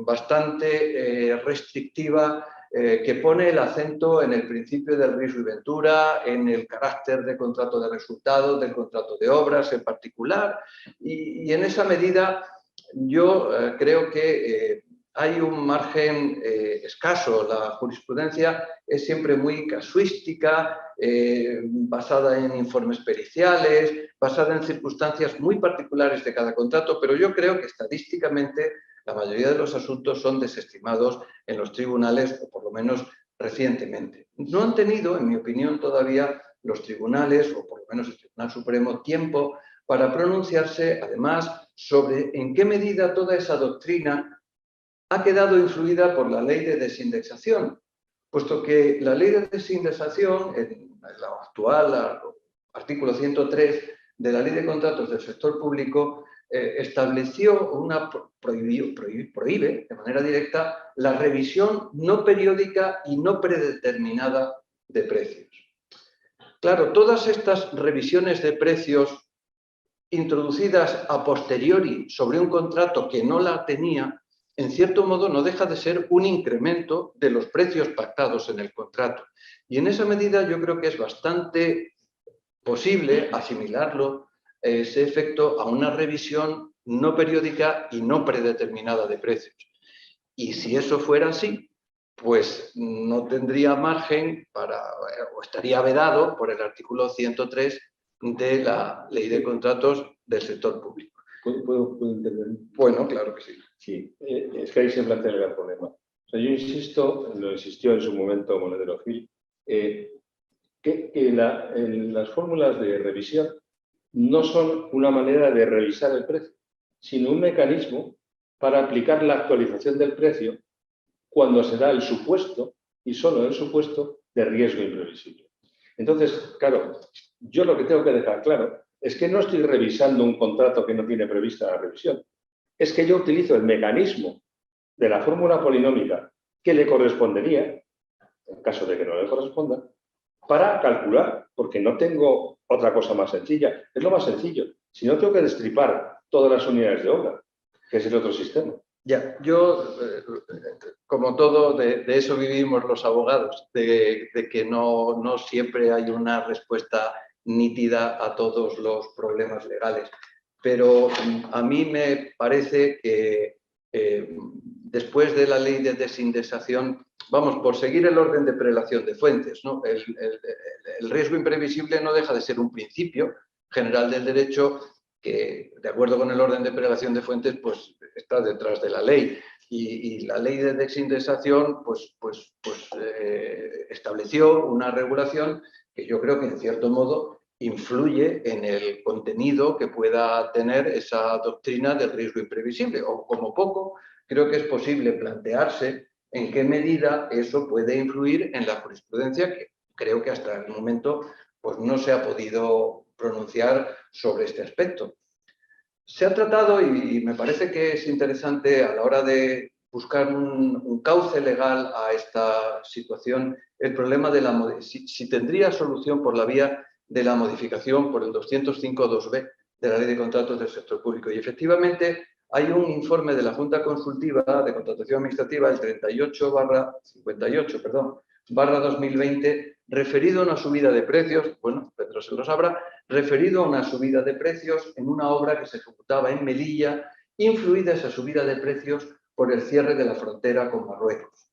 bastante restrictiva que pone el acento en el principio del riesgo y ventura, en el carácter de contrato de resultados, del contrato de obras en particular, y en esa medida yo creo que hay un margen escaso. La jurisprudencia es siempre muy casuística, basada en informes periciales, basada en circunstancias muy particulares de cada contrato, pero yo creo que estadísticamente la mayoría de los asuntos son desestimados en los tribunales, o por lo menos recientemente. No han tenido, en mi opinión, todavía los tribunales, o por lo menos el Tribunal Supremo, tiempo para pronunciarse, además, sobre en qué medida toda esa doctrina ha quedado influida por la ley de desindexación, puesto que la ley de desindexación, en el actual artículo 103 de la Ley de Contratos del Sector Público, prohíbe de manera directa la revisión no periódica y no predeterminada de precios. Claro, todas estas revisiones de precios introducidas a posteriori sobre un contrato que no la tenía, en cierto modo no deja de ser un incremento de los precios pactados en el contrato. Y en esa medida yo creo que es bastante posible asimilarlo, ese efecto, a una revisión no periódica y no predeterminada de precios. Y si eso fuera así, pues no tendría margen o estaría vedado por el artículo 103 de la Ley de Contratos del Sector Público. ¿Puedo intervenir? Bueno, claro que sí. Sí, es que ahí se plantea el gran problema. O sea, yo insisto, lo insistió en su momento Monedero Gil, que las fórmulas de revisión no son una manera de revisar el precio, sino un mecanismo para aplicar la actualización del precio cuando se da el supuesto, y solo el supuesto, de riesgo imprevisible. Entonces, claro, yo lo que tengo que dejar claro es que no estoy revisando un contrato que no tiene prevista la revisión. Es que yo utilizo el mecanismo de la fórmula polinómica que le correspondería, en caso de que no le corresponda, para calcular, porque no tengo otra cosa más sencilla. Es lo más sencillo. Si no, tengo que destripar todas las unidades de obra, que es el otro sistema. Ya, yo, como todo, de eso vivimos los abogados, de que no siempre hay una respuesta nítida a todos los problemas legales. Pero a mí me parece que después de la ley de desindexación, vamos, por seguir el orden de prelación de fuentes, ¿no? El riesgo imprevisible no deja de ser un principio general del derecho que, de acuerdo con el orden de prelación de fuentes, pues está detrás de la ley. Y la ley de desindexación estableció una regulación que yo creo que, en cierto modo, influye en el contenido que pueda tener esa doctrina del riesgo imprevisible. O, como poco, creo que es posible plantearse en qué medida eso puede influir en la jurisprudencia, que creo que hasta el momento pues, no se ha podido pronunciar sobre este aspecto. Se ha tratado, y me parece que es interesante a la hora de buscar un cauce legal a esta situación, el problema de si tendría solución por la vía de la modificación por el 205.2b de la Ley de Contratos del Sector Público. Y efectivamente hay un informe de la Junta Consultiva de Contratación Administrativa, el 38/2020, referido a una subida de precios, bueno, Pedro se lo sabrá, referido a una subida de precios en una obra que se ejecutaba en Melilla, influida esa subida de precios por el cierre de la frontera con Marruecos.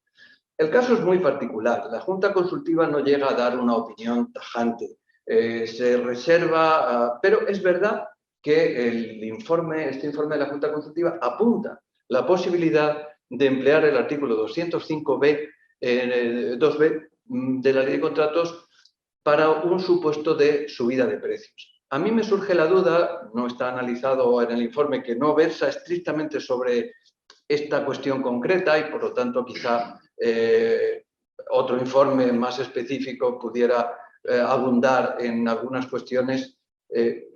El caso es muy particular. La Junta Consultiva no llega a dar una opinión tajante. Se reserva, pero es verdad que este informe de la Junta Consultiva apunta la posibilidad de emplear el artículo 205.2b de la Ley de Contratos para un supuesto de subida de precios. A mí me surge la duda, no está analizado en el informe, que no versa estrictamente sobre esta cuestión concreta y, por lo tanto, quizá otro informe más específico pudiera abundar en algunas cuestiones.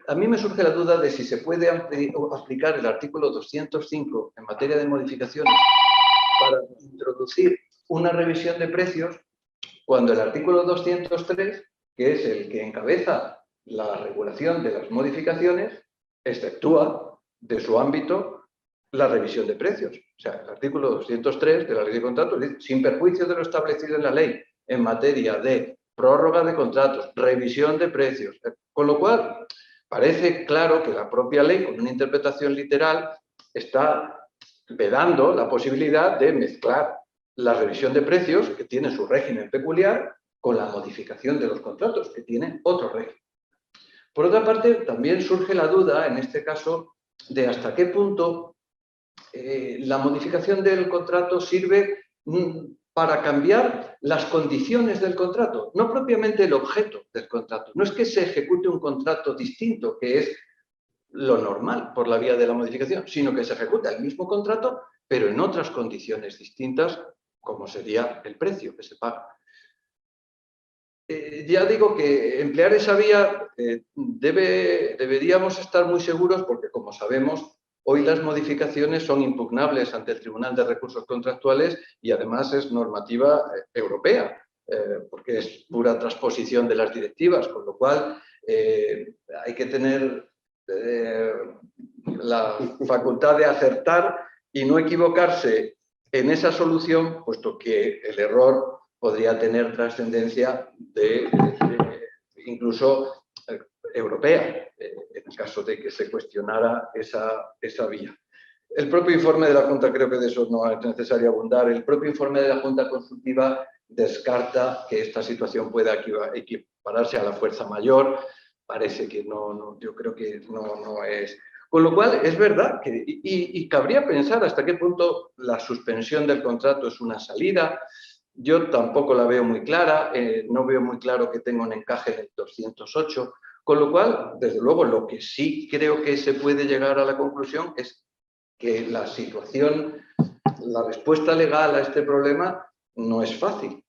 A mí me surge la duda de si se puede aplicar el artículo 205 en materia de modificaciones para introducir una revisión de precios cuando el artículo 203, que es el que encabeza la regulación de las modificaciones, exceptúa de su ámbito la revisión de precios. O sea, el artículo 203 de la Ley de Contratos dice: sin perjuicio de lo establecido en la ley en materia de prórroga de contratos, revisión de precios. Con lo cual, parece claro que la propia ley, con una interpretación literal, está vedando la posibilidad de mezclar la revisión de precios, que tiene su régimen peculiar, con la modificación de los contratos, que tiene otro régimen. Por otra parte, también surge la duda, en este caso, de hasta qué punto la modificación del contrato sirve para cambiar las condiciones del contrato, no propiamente el objeto del contrato. No es que se ejecute un contrato distinto, que es lo normal por la vía de la modificación, sino que se ejecuta el mismo contrato, pero en otras condiciones distintas, como sería el precio que se paga. Ya digo que emplear esa vía deberíamos estar muy seguros porque, como sabemos, hoy las modificaciones son impugnables ante el Tribunal de Recursos Contractuales y además es normativa europea, porque es pura transposición de las directivas, con lo cual hay que tener la facultad de acertar y no equivocarse en esa solución, puesto que el error podría tener trascendencia incluso europea, en el caso de que se cuestionara esa vía. El propio informe de la Junta, creo que de eso no es necesario abundar, el propio informe de la Junta Consultiva descarta que esta situación pueda equipararse a la fuerza mayor. Parece que no, yo creo que no es. Con lo cual, es verdad que, y cabría pensar hasta qué punto la suspensión del contrato es una salida. Yo tampoco la veo muy clara, no veo muy claro que tenga un encaje en el 208, con lo cual, desde luego, lo que sí creo que se puede llegar a la conclusión es que la situación la respuesta legal a este problema no es fácil,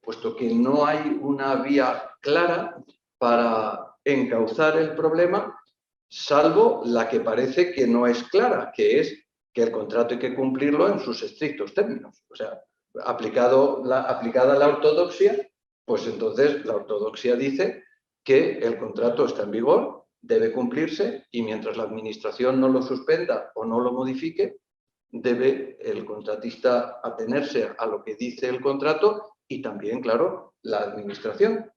puesto que no hay una vía clara para encauzar el problema, salvo la que parece que no es clara, que es que el contrato hay que cumplirlo en sus estrictos términos. O sea, aplicada la ortodoxia, pues entonces la ortodoxia dice que el contrato está en vigor, debe cumplirse y mientras la administración no lo suspenda o no lo modifique, debe el contratista atenerse a lo que dice el contrato y también, claro, la administración.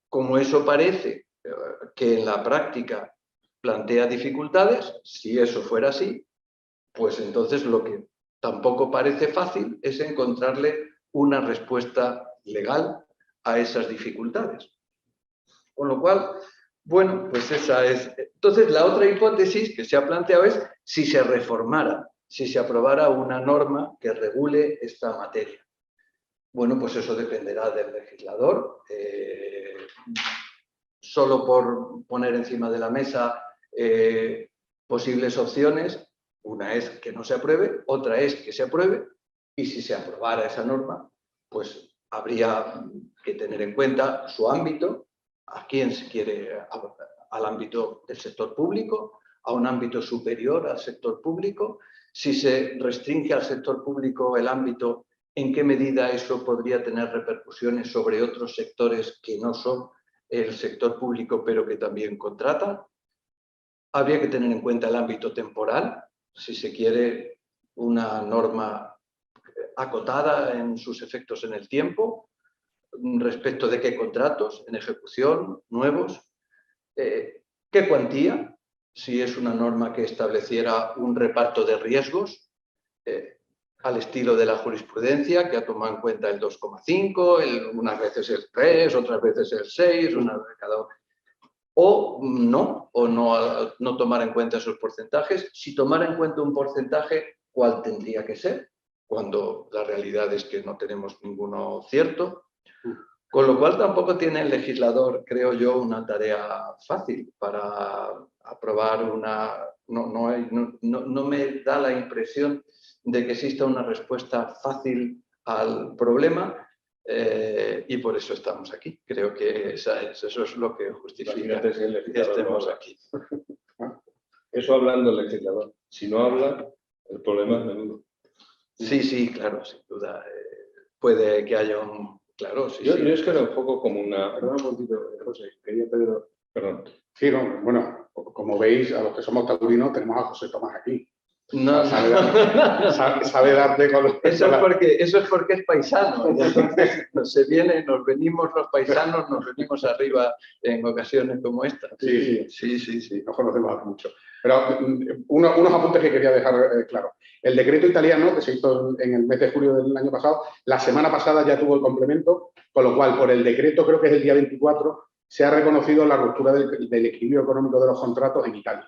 Como eso parece que en la práctica plantea dificultades, si eso fuera así, pues entonces lo que tampoco parece fácil es encontrarle una respuesta legal a esas dificultades. Con lo cual, bueno, pues esa es. Entonces, la otra hipótesis que se ha planteado es si se reformara, si se aprobara una norma que regule esta materia. Bueno, pues eso dependerá del legislador. Solo por poner encima de la mesa posibles opciones, una es que no se apruebe, otra es que se apruebe, y si se aprobara esa norma, pues habría que tener en cuenta su ámbito, a quién se quiere, al ámbito del sector público, a un ámbito superior al sector público, si se restringe al sector público el ámbito, en qué medida eso podría tener repercusiones sobre otros sectores que no son el sector público, pero que también contratan. Habría que tener en cuenta el ámbito temporal, si se quiere una norma acotada en sus efectos en el tiempo, respecto de qué contratos, en ejecución, nuevos, qué cuantía, si es una norma que estableciera un reparto de riesgos, al estilo de la jurisprudencia, que ha tomado en cuenta el 2,5, unas veces el 3, otras veces el 6, una de cada uno. O no tomar en cuenta esos porcentajes. Si tomara en cuenta un porcentaje, ¿cuál tendría que ser? Cuando la realidad es que no tenemos ninguno cierto. Con lo cual tampoco tiene el legislador, creo yo, una tarea fácil para aprobar una... No me da la impresión de que exista una respuesta fácil al problema. Y por eso estamos aquí. Creo que eso es lo que justifica que estemos aquí. Eso hablando el legislador. Si no habla, el problema es menudo. Sí, claro, sin duda. Puede que haya un... Claro, sí. Yo es que lo enfoco como una... Perdón un momentito, José, quería Pedro. Perdón. Sí, no, bueno, como veis, a los que somos taurinos tenemos a José Tomás aquí. No, sabe darte con los... Eso es porque es paisano. Entonces nos venimos los paisanos, nos venimos arriba en ocasiones como esta. Sí, nos conocemos mucho. Pero unos apuntes que quería dejar claro. El decreto italiano, que se hizo en el mes de julio del año pasado, la semana pasada ya tuvo el complemento, con lo cual, por el decreto, creo que es el día 24, se ha reconocido la ruptura del equilibrio económico de los contratos en Italia.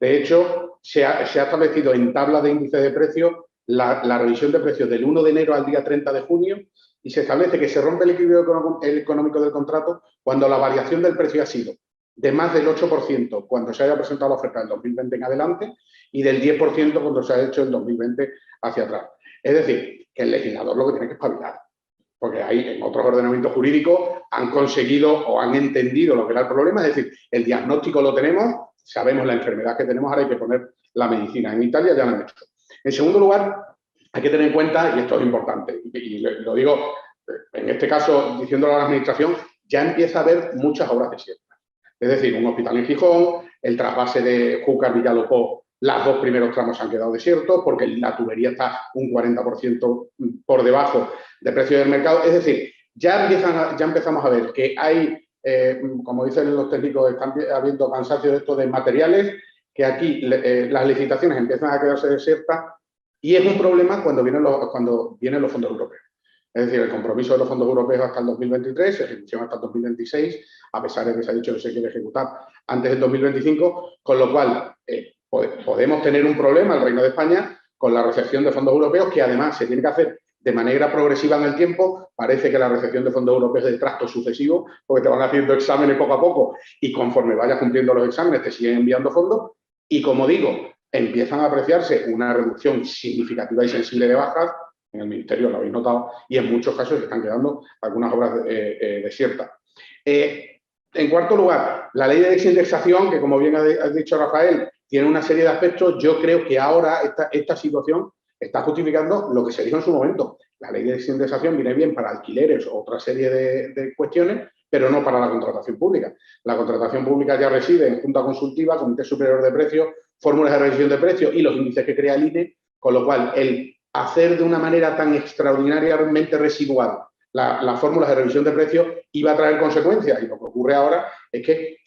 De hecho, se ha establecido en tabla de índice de precios la revisión de precios del 1 de enero al día 30 de junio y se establece que se rompe el equilibrio económico del contrato cuando la variación del precio ha sido de más del 8% cuando se haya presentado la oferta del 2020 en adelante y del 10% cuando se ha hecho el 2020 hacia atrás. Es decir, que el legislador lo que tiene que espabilar, porque ahí en otros ordenamientos jurídicos han conseguido o han entendido lo que era el problema, es decir, el diagnóstico lo tenemos, sabemos la enfermedad que tenemos, ahora hay que poner la medicina. En Italia ya lo han hecho. En segundo lugar, hay que tener en cuenta, y esto es importante, y lo digo en este caso diciéndolo a la administración, ya empieza a haber muchas obras desiertas. Es decir, un hospital en Gijón, el trasvase de Júcar-Villalopó, los dos primeros tramos han quedado desiertos porque la tubería está un 40% por debajo de precio del mercado. Es decir, ya empezamos a ver que hay, como dicen los técnicos, están habiendo cansancio de esto de materiales, que aquí las licitaciones empiezan a quedarse desiertas y es un problema cuando vienen los fondos europeos. Es decir, el compromiso de los fondos europeos hasta el 2023, ejecución hasta el 2026, a pesar de que se ha dicho que se quiere ejecutar antes del 2025, con lo cual podemos tener un problema, el Reino de España, con la recepción de fondos europeos, que además se tiene que hacer de manera progresiva en el tiempo. Parece que la recepción de fondos europeos es de tracto sucesivo, porque te van haciendo exámenes poco a poco y conforme vayas cumpliendo los exámenes te siguen enviando fondos. Y como digo, empiezan a apreciarse una reducción significativa y sensible de bajas. En el Ministerio lo habéis notado, y en muchos casos se están quedando algunas obras desiertas. En cuarto lugar, la ley de desindexación, que como bien ha dicho Rafael, tiene una serie de aspectos. Yo creo que ahora esta situación está justificando lo que se dijo en su momento. La ley de desindexación viene bien para alquileres o otra serie de cuestiones, pero no para la contratación pública. La contratación pública ya reside en Junta Consultiva, Comité Superior de Precios, fórmulas de revisión de precios y los índices que crea el INE, con lo cual el hacer de una manera tan extraordinariamente residual las fórmulas de revisión de precios iba a traer consecuencias, y lo que ocurre ahora es que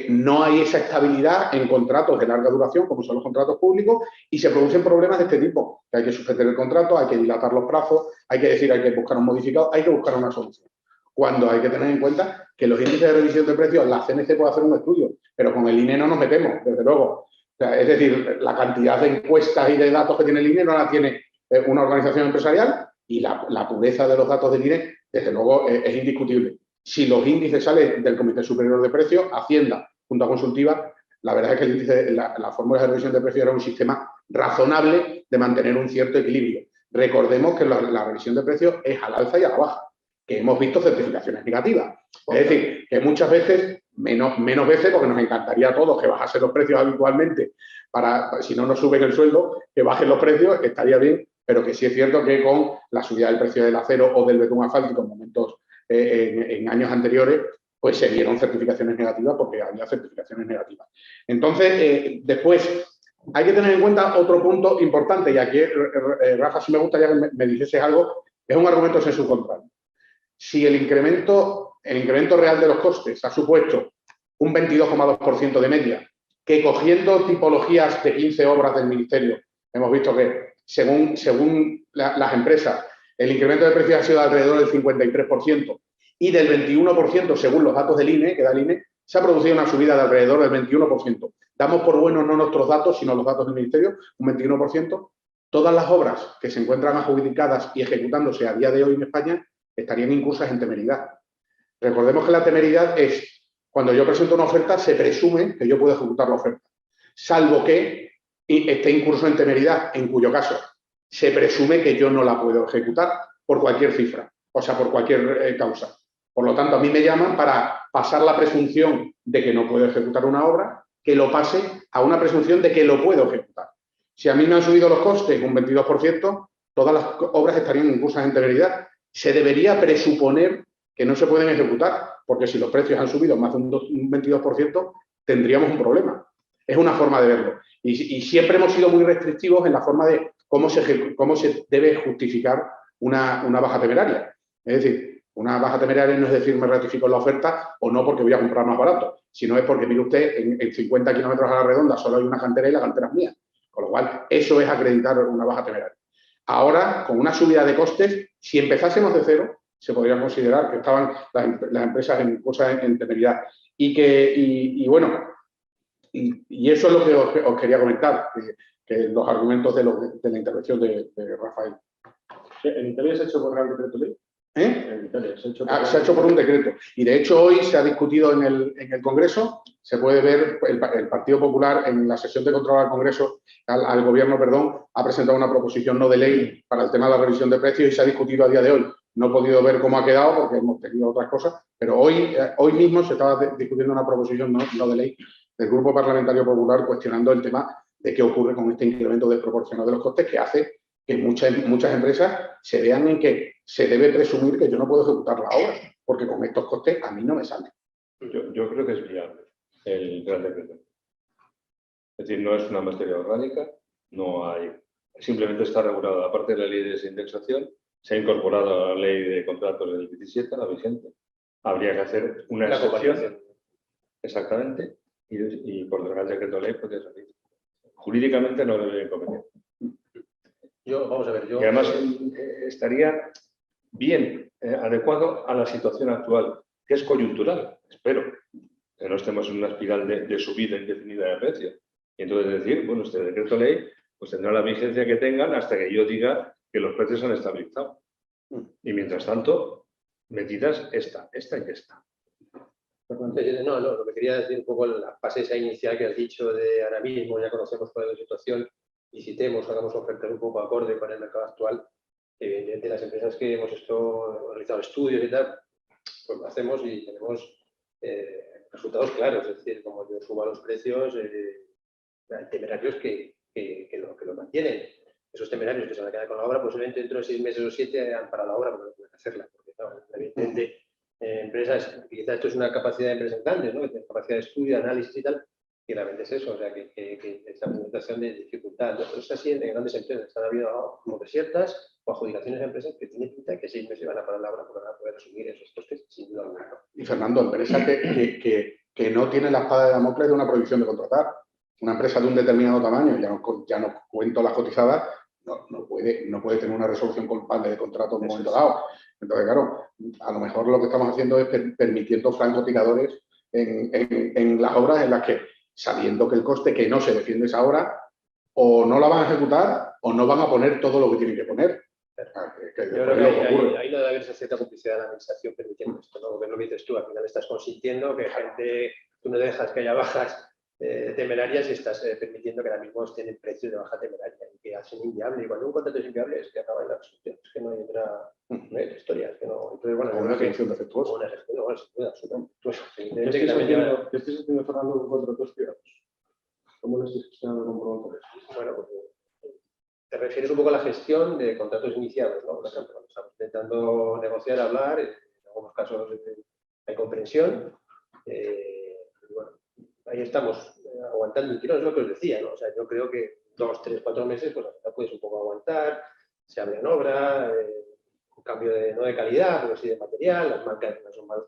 no hay esa estabilidad en contratos de larga duración, como son los contratos públicos, y se producen problemas de este tipo, que hay que suspender el contrato, hay que dilatar los plazos, hay que decir, hay que buscar un modificado, hay que buscar una solución. Cuando hay que tener en cuenta que los índices de revisión de precios, la CNC puede hacer un estudio, pero con el INE no nos metemos, desde luego. O sea, es decir, la cantidad de encuestas y de datos que tiene el INE no la tiene una organización empresarial, y la pureza de los datos del INE, desde luego, es indiscutible. Si los índices salen del Comité Superior de Precios, Hacienda, Junta Consultiva, la verdad es que el índice, la fórmula de revisión de precios era un sistema razonable de mantener un cierto equilibrio. Recordemos que la revisión de precios es al alza y a la baja, que hemos visto certificaciones negativas. Es decir, que muchas veces, menos veces, porque nos encantaría a todos que bajasen los precios habitualmente, si no nos suben el sueldo, que bajen los precios, estaría bien, pero que sí es cierto que con la subida del precio del acero o del betún asfáltico en momentos en años anteriores, pues se vieron certificaciones negativas porque había certificaciones negativas. Entonces, después, hay que tener en cuenta otro punto importante, y aquí, Rafa, si me gustaría que me dijeses algo, es un argumento sensu contrario. Si el incremento real de los costes ha supuesto un 22,2% de media, que cogiendo tipologías de 15 obras del Ministerio, hemos visto que según las empresas, el incremento de precios ha sido alrededor del 53%, y del 21%, según los datos del INE, que da el INE, se ha producido una subida de alrededor del 21%. Damos por buenos no nuestros datos, sino los datos del Ministerio, un 21%. Todas las obras que se encuentran adjudicadas y ejecutándose a día de hoy en España estarían incursas en temeridad. Recordemos que la temeridad es cuando yo presento una oferta, se presume que yo puedo ejecutar la oferta, salvo que esté incurso en temeridad, en cuyo caso se presume que yo no la puedo ejecutar por cualquier cifra, o sea, por cualquier causa. Por lo tanto, a mí me llaman para pasar la presunción de que no puedo ejecutar una obra, que lo pase a una presunción de que lo puedo ejecutar. Si a mí me han subido los costes un 22%, todas las obras estarían incursas en temeridad. Se debería presuponer que no se pueden ejecutar, porque si los precios han subido más de un 22%, tendríamos un problema. Es una forma de verlo. Y siempre hemos sido muy restrictivos en la forma de cómo se debe justificar una baja temeraria. Es decir, una baja temeraria no es decir me ratifico en la oferta o no porque voy a comprar más barato, sino es porque, mire usted, en 50 kilómetros a la redonda solo hay una cantera y la cantera es mía. Con lo cual, eso es acreditar una baja temeraria. Ahora, con una subida de costes, si empezásemos de cero, se podría considerar que estaban las empresas en cosas en temeridad. Y eso es lo que os quería comentar, que los argumentos de la intervención de Rafael. ¿En Italia se ha hecho por Real Decreto Ley? En Italia se ha hecho por un decreto. Y de hecho hoy se ha discutido en el Congreso, se puede ver, el Partido Popular en la sesión de control al Congreso, al Gobierno, perdón, ha presentado una proposición no de ley para el tema de la revisión de precios y se ha discutido a día de hoy. No he podido ver cómo ha quedado porque hemos tenido otras cosas, pero hoy mismo se estaba discutiendo una proposición no de ley del Grupo Parlamentario Popular cuestionando el tema de qué ocurre con este incremento desproporcionado de los costes que hace que muchas empresas se vean en que se debe presumir que yo no puedo ejecutar la obra, porque con estos costes a mí no me sale. Yo creo que es viable el Real Decreto. Es decir, no es una materia orgánica, no hay, simplemente está regulada, aparte de la ley de desindexación, se ha incorporado a la ley de contratos del 17, la vigente. Habría que hacer una excepción. Exactamente, y por el Real Decreto Ley podría salir. Jurídicamente no debe inconveniente. Y además estaría bien adecuado a la situación actual, que es coyuntural, espero, que no estemos en una espiral de subida indefinida de precios. Y entonces decir, bueno, este decreto ley pues tendrá la vigencia que tengan hasta que yo diga que los precios han estabilizado. Y mientras tanto, medidas esta y esta. No, lo que quería decir un poco la fase esa inicial que has dicho de ahora mismo, ya conocemos cuál es la situación, licitemos, hagamos ofertas un poco acorde con el mercado actual. Evidentemente, las empresas que hemos realizado estudios y tal, pues lo hacemos y tenemos resultados claros. Es decir, como yo subo los precios, hay temerarios que lo mantienen. Esos temerarios que se van a quedar con la obra, posiblemente dentro de 6 meses o 7 han parado la obra porque no pueden hacerla. Porque, claro, evidentemente, empresas, quizás esto es una capacidad de empresas grandes, ¿no? Capacidad de estudio, análisis y tal, y realmente es eso, o sea, que esta presentación de dificultad. Pero es así en grandes empresas, están habiendo como desiertas o adjudicaciones de empresas que tienen pinta que 6 meses van a parar la obra porque van a poder asumir esos costes sin duda alguna. Y Fernando, empresa que no tiene la espada de Damocles de una prohibición de contratar. Una empresa de un determinado tamaño, ya no cuento las cotizadas, no puede tener una resolución culpable de contrato en un momento dado. Entonces, claro, a lo mejor lo que estamos haciendo es permitiendo francotiradores en las obras en las que, sabiendo que el coste que no se defiende esa obra, o no la van a ejecutar o no van a poner todo lo que tienen que poner. Yo creo que ahí no debe haber cierta complicidad de la administración permitiendo esto, ¿no? Porque lo que dices tú, al final estás consintiendo que gente, tú no dejas que haya bajas temerarias y estás permitiendo que ahora mismo estén en precios de baja temeraria y que hacen inviable. Y cuando un contrato es inviable es que acaba en la resolución, es que no hay otra historia. Es que no. Entonces, bueno, una ejecución defectuosa. Una ejecución, no, sin duda, absolutamente. ¿Qué estáis haciendo, Fernando, con contratos privados? ¿Cómo lo estáis gestionando con promotores? Bueno, pues te refieres un poco a la gestión de contratos iniciados, ¿no? Por ejemplo, cuando estamos intentando negociar, hablar, en algunos casos hay comprensión. Bueno, ahí estamos aguantando el tirón, es lo que os decía, ¿no? O sea, yo creo que 2, 3, 4 meses, pues la puedes un poco aguantar, se abre en obra, un cambio no de calidad, pero sí de material, las marcas no son más,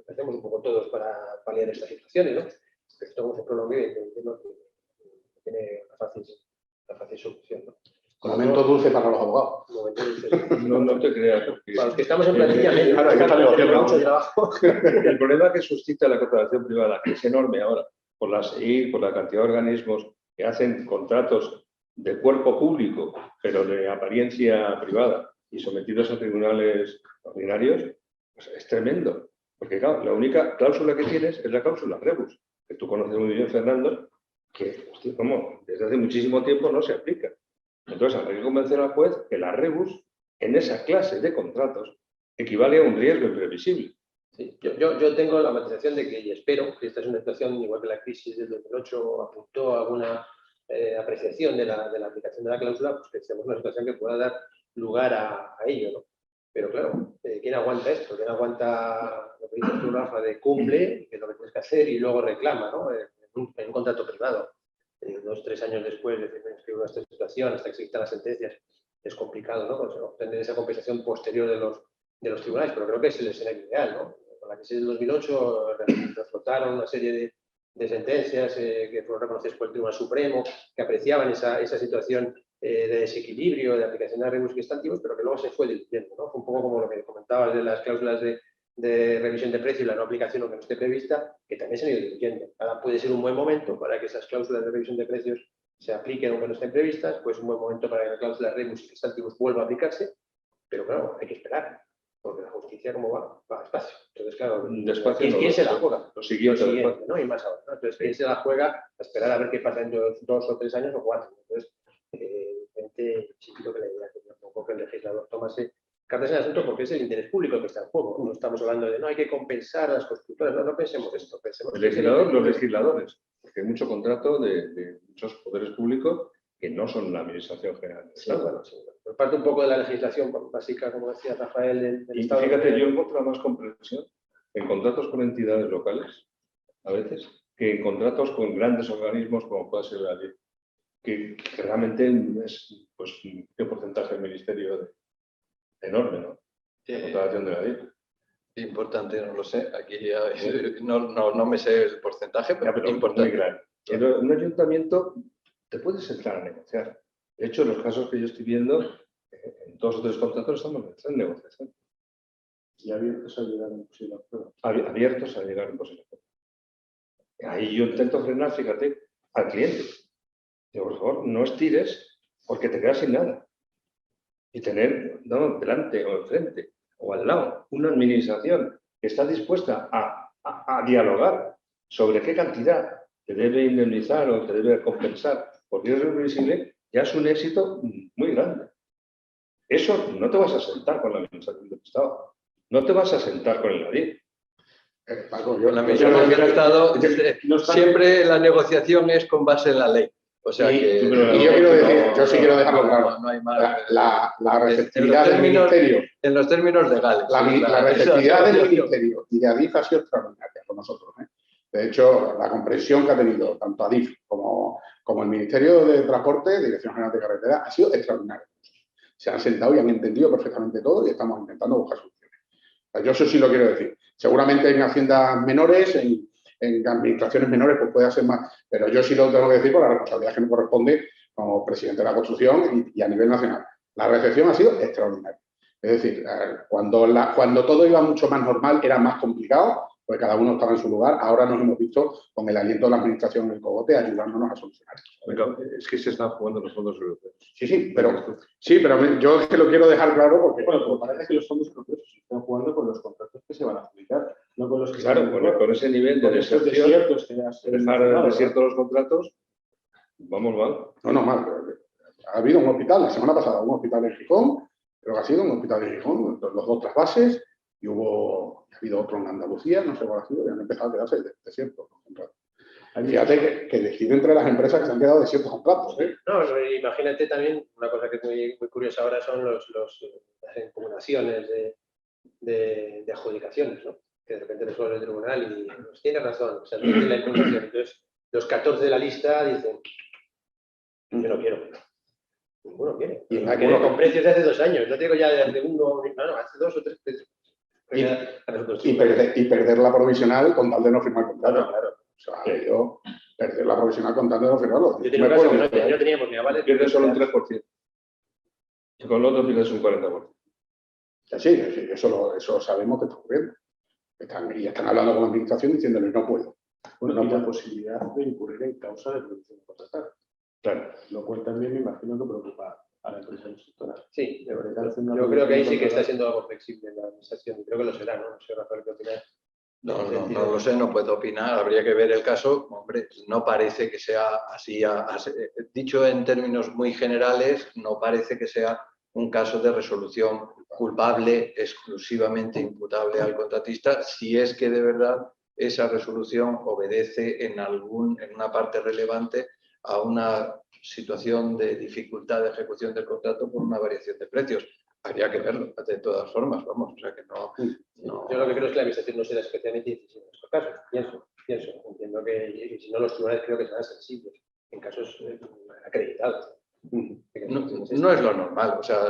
hacemos un poco todos para paliar estas situaciones, ¿no? Pero esto como se prolongue, entiendo que tiene una fácil solución, ¿no? Momento dulce para los abogados. No te creas. Para los que estamos en plantilla, mucho trabajo. El problema que suscita la contratación privada, que es enorme ahora, por la SEIR, por la cantidad de organismos que hacen contratos de cuerpo público, pero de apariencia privada y sometidos a tribunales ordinarios, pues es tremendo. Porque, claro, la única cláusula que tienes es la cláusula rebus, que tú conoces muy bien, Fernando, que, hostia, como desde hace muchísimo tiempo no se aplica. Entonces, hay que convencer al juez que la rebus, en esa clase de contratos, equivale a un riesgo imprevisible. Sí, yo tengo la matización de que, y espero que esta es una situación, igual que la crisis del 2008 apuntó a alguna apreciación de la aplicación de la cláusula, pues que estemos en una situación que pueda dar lugar a ello, ¿no? Pero claro, ¿quién aguanta esto? ¿Quién aguanta lo que dices tú, Rafa, de cumple, que es lo que tienes que hacer, y luego reclama, ¿no? En un contrato privado. 2 o 3 años después de que hubo esta situación, hasta que se dictan las sentencias, es complicado, ¿no? Pues obtener esa compensación posterior de los tribunales, pero creo que es el escenario ideal, ¿no? Con la crisis del 2008 reflotaron una serie de sentencias que fueron reconocidas por el Tribunal Supremo, que apreciaban esa situación de desequilibrio, de aplicación de rebus estantivos, pero que luego se fue diluyendo, ¿no? Fue un poco como lo que comentabas de las cláusulas de revisión de precio y la no aplicación o que no esté prevista, que también se han ido diluyendo. Ahora puede ser un buen momento para que esas cláusulas de revisión de precios se apliquen aunque no estén previstas, pues un buen momento para que la cláusula de rebus estantivos vuelva a aplicarse, pero claro, hay que esperar, porque la justicia, ¿cómo va? Va despacio. Entonces, claro, ¿quién se la juega? Lo siguiente, ¿no? Y más ahora, ¿no? Entonces, ¿quién se la juega a esperar a ver qué pasa dentro de 2 o 3 años o 4? Entonces, sí creo que la idea es un poco que el legislador tomase cartas en el asunto porque es el interés público el que está en juego. No estamos hablando de no hay que compensar a las constructoras, no pensemos esto. Pensemos el legislador, los legisladores, porque hay mucho contrato de muchos poderes públicos que no son la Administración General. Sí, bueno, sí. Por parte un poco de la legislación básica, como decía Rafael, del y Estado. Fíjate, yo encuentro más comprensión en contratos con entidades locales, a veces, que en contratos con grandes organismos como puede ser la ley, que realmente es, pues, qué porcentaje del ministerio enorme, ¿no? La contratación de la ley. Importante, no lo sé. Aquí no me sé el porcentaje, pero es importante. Muy grande. Pero en un ayuntamiento te puedes entrar a negociar. De hecho, en los casos que yo estoy viendo, en 2 o 3 contratos estamos en negociación. Y abiertos a llegar en posible acuerdo. Abiertos a llegar en posible acuerdo. Ahí yo intento frenar, fíjate, al cliente. Digo, por favor, no estires porque te quedas sin nada. Y tener delante o enfrente o al lado una administración que está dispuesta a a dialogar sobre qué cantidad te debe indemnizar o te debe compensar por riesgo previsible, ya es un éxito muy grande. Eso no te vas a sentar con la Administración del Estado, no te vas a sentar con el ADIF. Paco, Con la Administración del Estado, no está- siempre la negociación es con base en la ley. O sea Y- que... y yo quiero decir, yo sí quiero dejarlo claro. No hay más. La receptividad del términos- Ministerio, En los términos legales. la receptividad del Ministerio y de ADIF ha sido extraordinaria con nosotros. De hecho, la comprensión que ha tenido tanto ADIF como el Ministerio de Transporte, Dirección General de Carretera, ha sido extraordinaria. Se han sentado y han entendido perfectamente todo y estamos intentando buscar soluciones. Yo eso sí lo quiero decir. Seguramente en haciendas menores, en administraciones menores, pues puede ser más, pero yo sí lo tengo que decir por la responsabilidad que me corresponde como presidente de la construcción y a nivel nacional. La recepción ha sido extraordinaria. Es decir, cuando todo iba mucho más normal, era más complicado, porque cada uno estaba en su lugar. Ahora nos hemos visto con el aliento de la administración en el cogote ayudándonos a solucionar eso. Es que se están jugando los fondos europeos. Sí, pero yo es que lo quiero dejar claro porque... Bueno, pero parece que los fondos europeos se están jugando con los contratos que se van a adjudicar, no con los que Claro, con ese nivel de estos deserción, desiertos que has dejar mencionado, desiertos los contratos, vamos mal. No, mal. Ha habido un hospital, la semana pasada, un hospital en Gijón, creo que ha sido un hospital en Gijón, los dos trasvases, y ha habido otro en Andalucía, no sé cuál ha sido, y han empezado a quedarse desiertos los contratos. Fíjate que decide entre las empresas que se han quedado desiertos contratos. No, imagínate también, una cosa que es muy curiosa ahora son las impugnaciones de adjudicaciones, ¿no? Que de repente resuelve el tribunal y pues, tiene razón, se admite la impugnación. Entonces, los 14 de la lista dicen, yo no quiero. Ninguno quiere. Y en Algunos con precios de hace 2 años, no digo ya de hace uno, no, hace 2 o 3 precios. Y perder la provisional con tal de no firmar contrato. Claro. O sea, yo perder la provisional con tal de no firmarlo. Yo tenía un caso que no tenía porque avales. Pierdes solo un 3%. Y con lo otro pierdes un 40%. Sí, eso sabemos que está ocurriendo. Están hablando con la administración diciéndole no puedo. Bueno, y la posibilidad de incurrir en causa de prohibición de contratar. Claro. Lo cual también me imagino que preocupa a la empresa constructora. Sí, yo creo que ahí sí que está siendo algo flexible la administración. Creo que lo será, ¿no? No sé, Rafael, ¿qué opinas? No lo sé, no puedo opinar, habría que ver el caso. Hombre, no parece que sea así, dicho en términos muy generales, no parece que sea un caso de resolución culpable exclusivamente imputable al contratista, si es que de verdad esa resolución obedece en una parte relevante a una situación de dificultad de ejecución del contrato por una variación de precios. Habría que verlo, de todas formas, vamos, o sea que no. Yo lo que creo es que la administración no será especialmente decisiva en estos casos. Pienso. Entiendo que si no los tribunales creo que serán sensibles en casos acreditados. No es lo normal, o sea,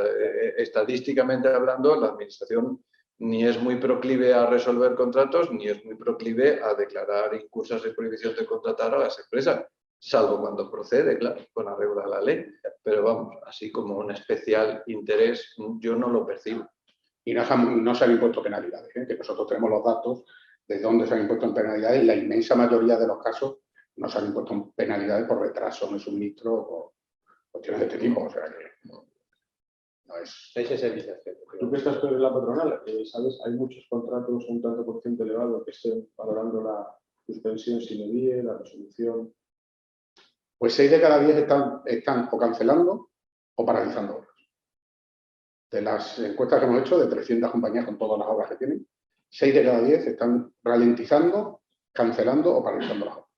estadísticamente hablando, la administración ni es muy proclive a resolver contratos, ni es muy proclive a declarar incursas de prohibición de contratar a las empresas, salvo cuando procede, claro, con arreglo a la ley. Pero vamos, así como un especial interés, yo no lo percibo. Y no se han impuesto penalidades, que nosotros tenemos los datos de dónde se han impuesto penalidades y la inmensa mayoría de los casos no se han impuesto penalidades por retraso en el suministro o cuestiones de este tipo. O sea que no es... Tú que estás peor en la patronal, ¿sabes? Hay muchos contratos, un tanto por ciento elevado, que estén valorando la suspensión sin die, la resolución. Pues 6 de cada 10 están o cancelando o paralizando obras. De las encuestas que hemos hecho, de 300 compañías con todas las obras que tienen, 6 de cada 10 están ralentizando, cancelando o paralizando las obras.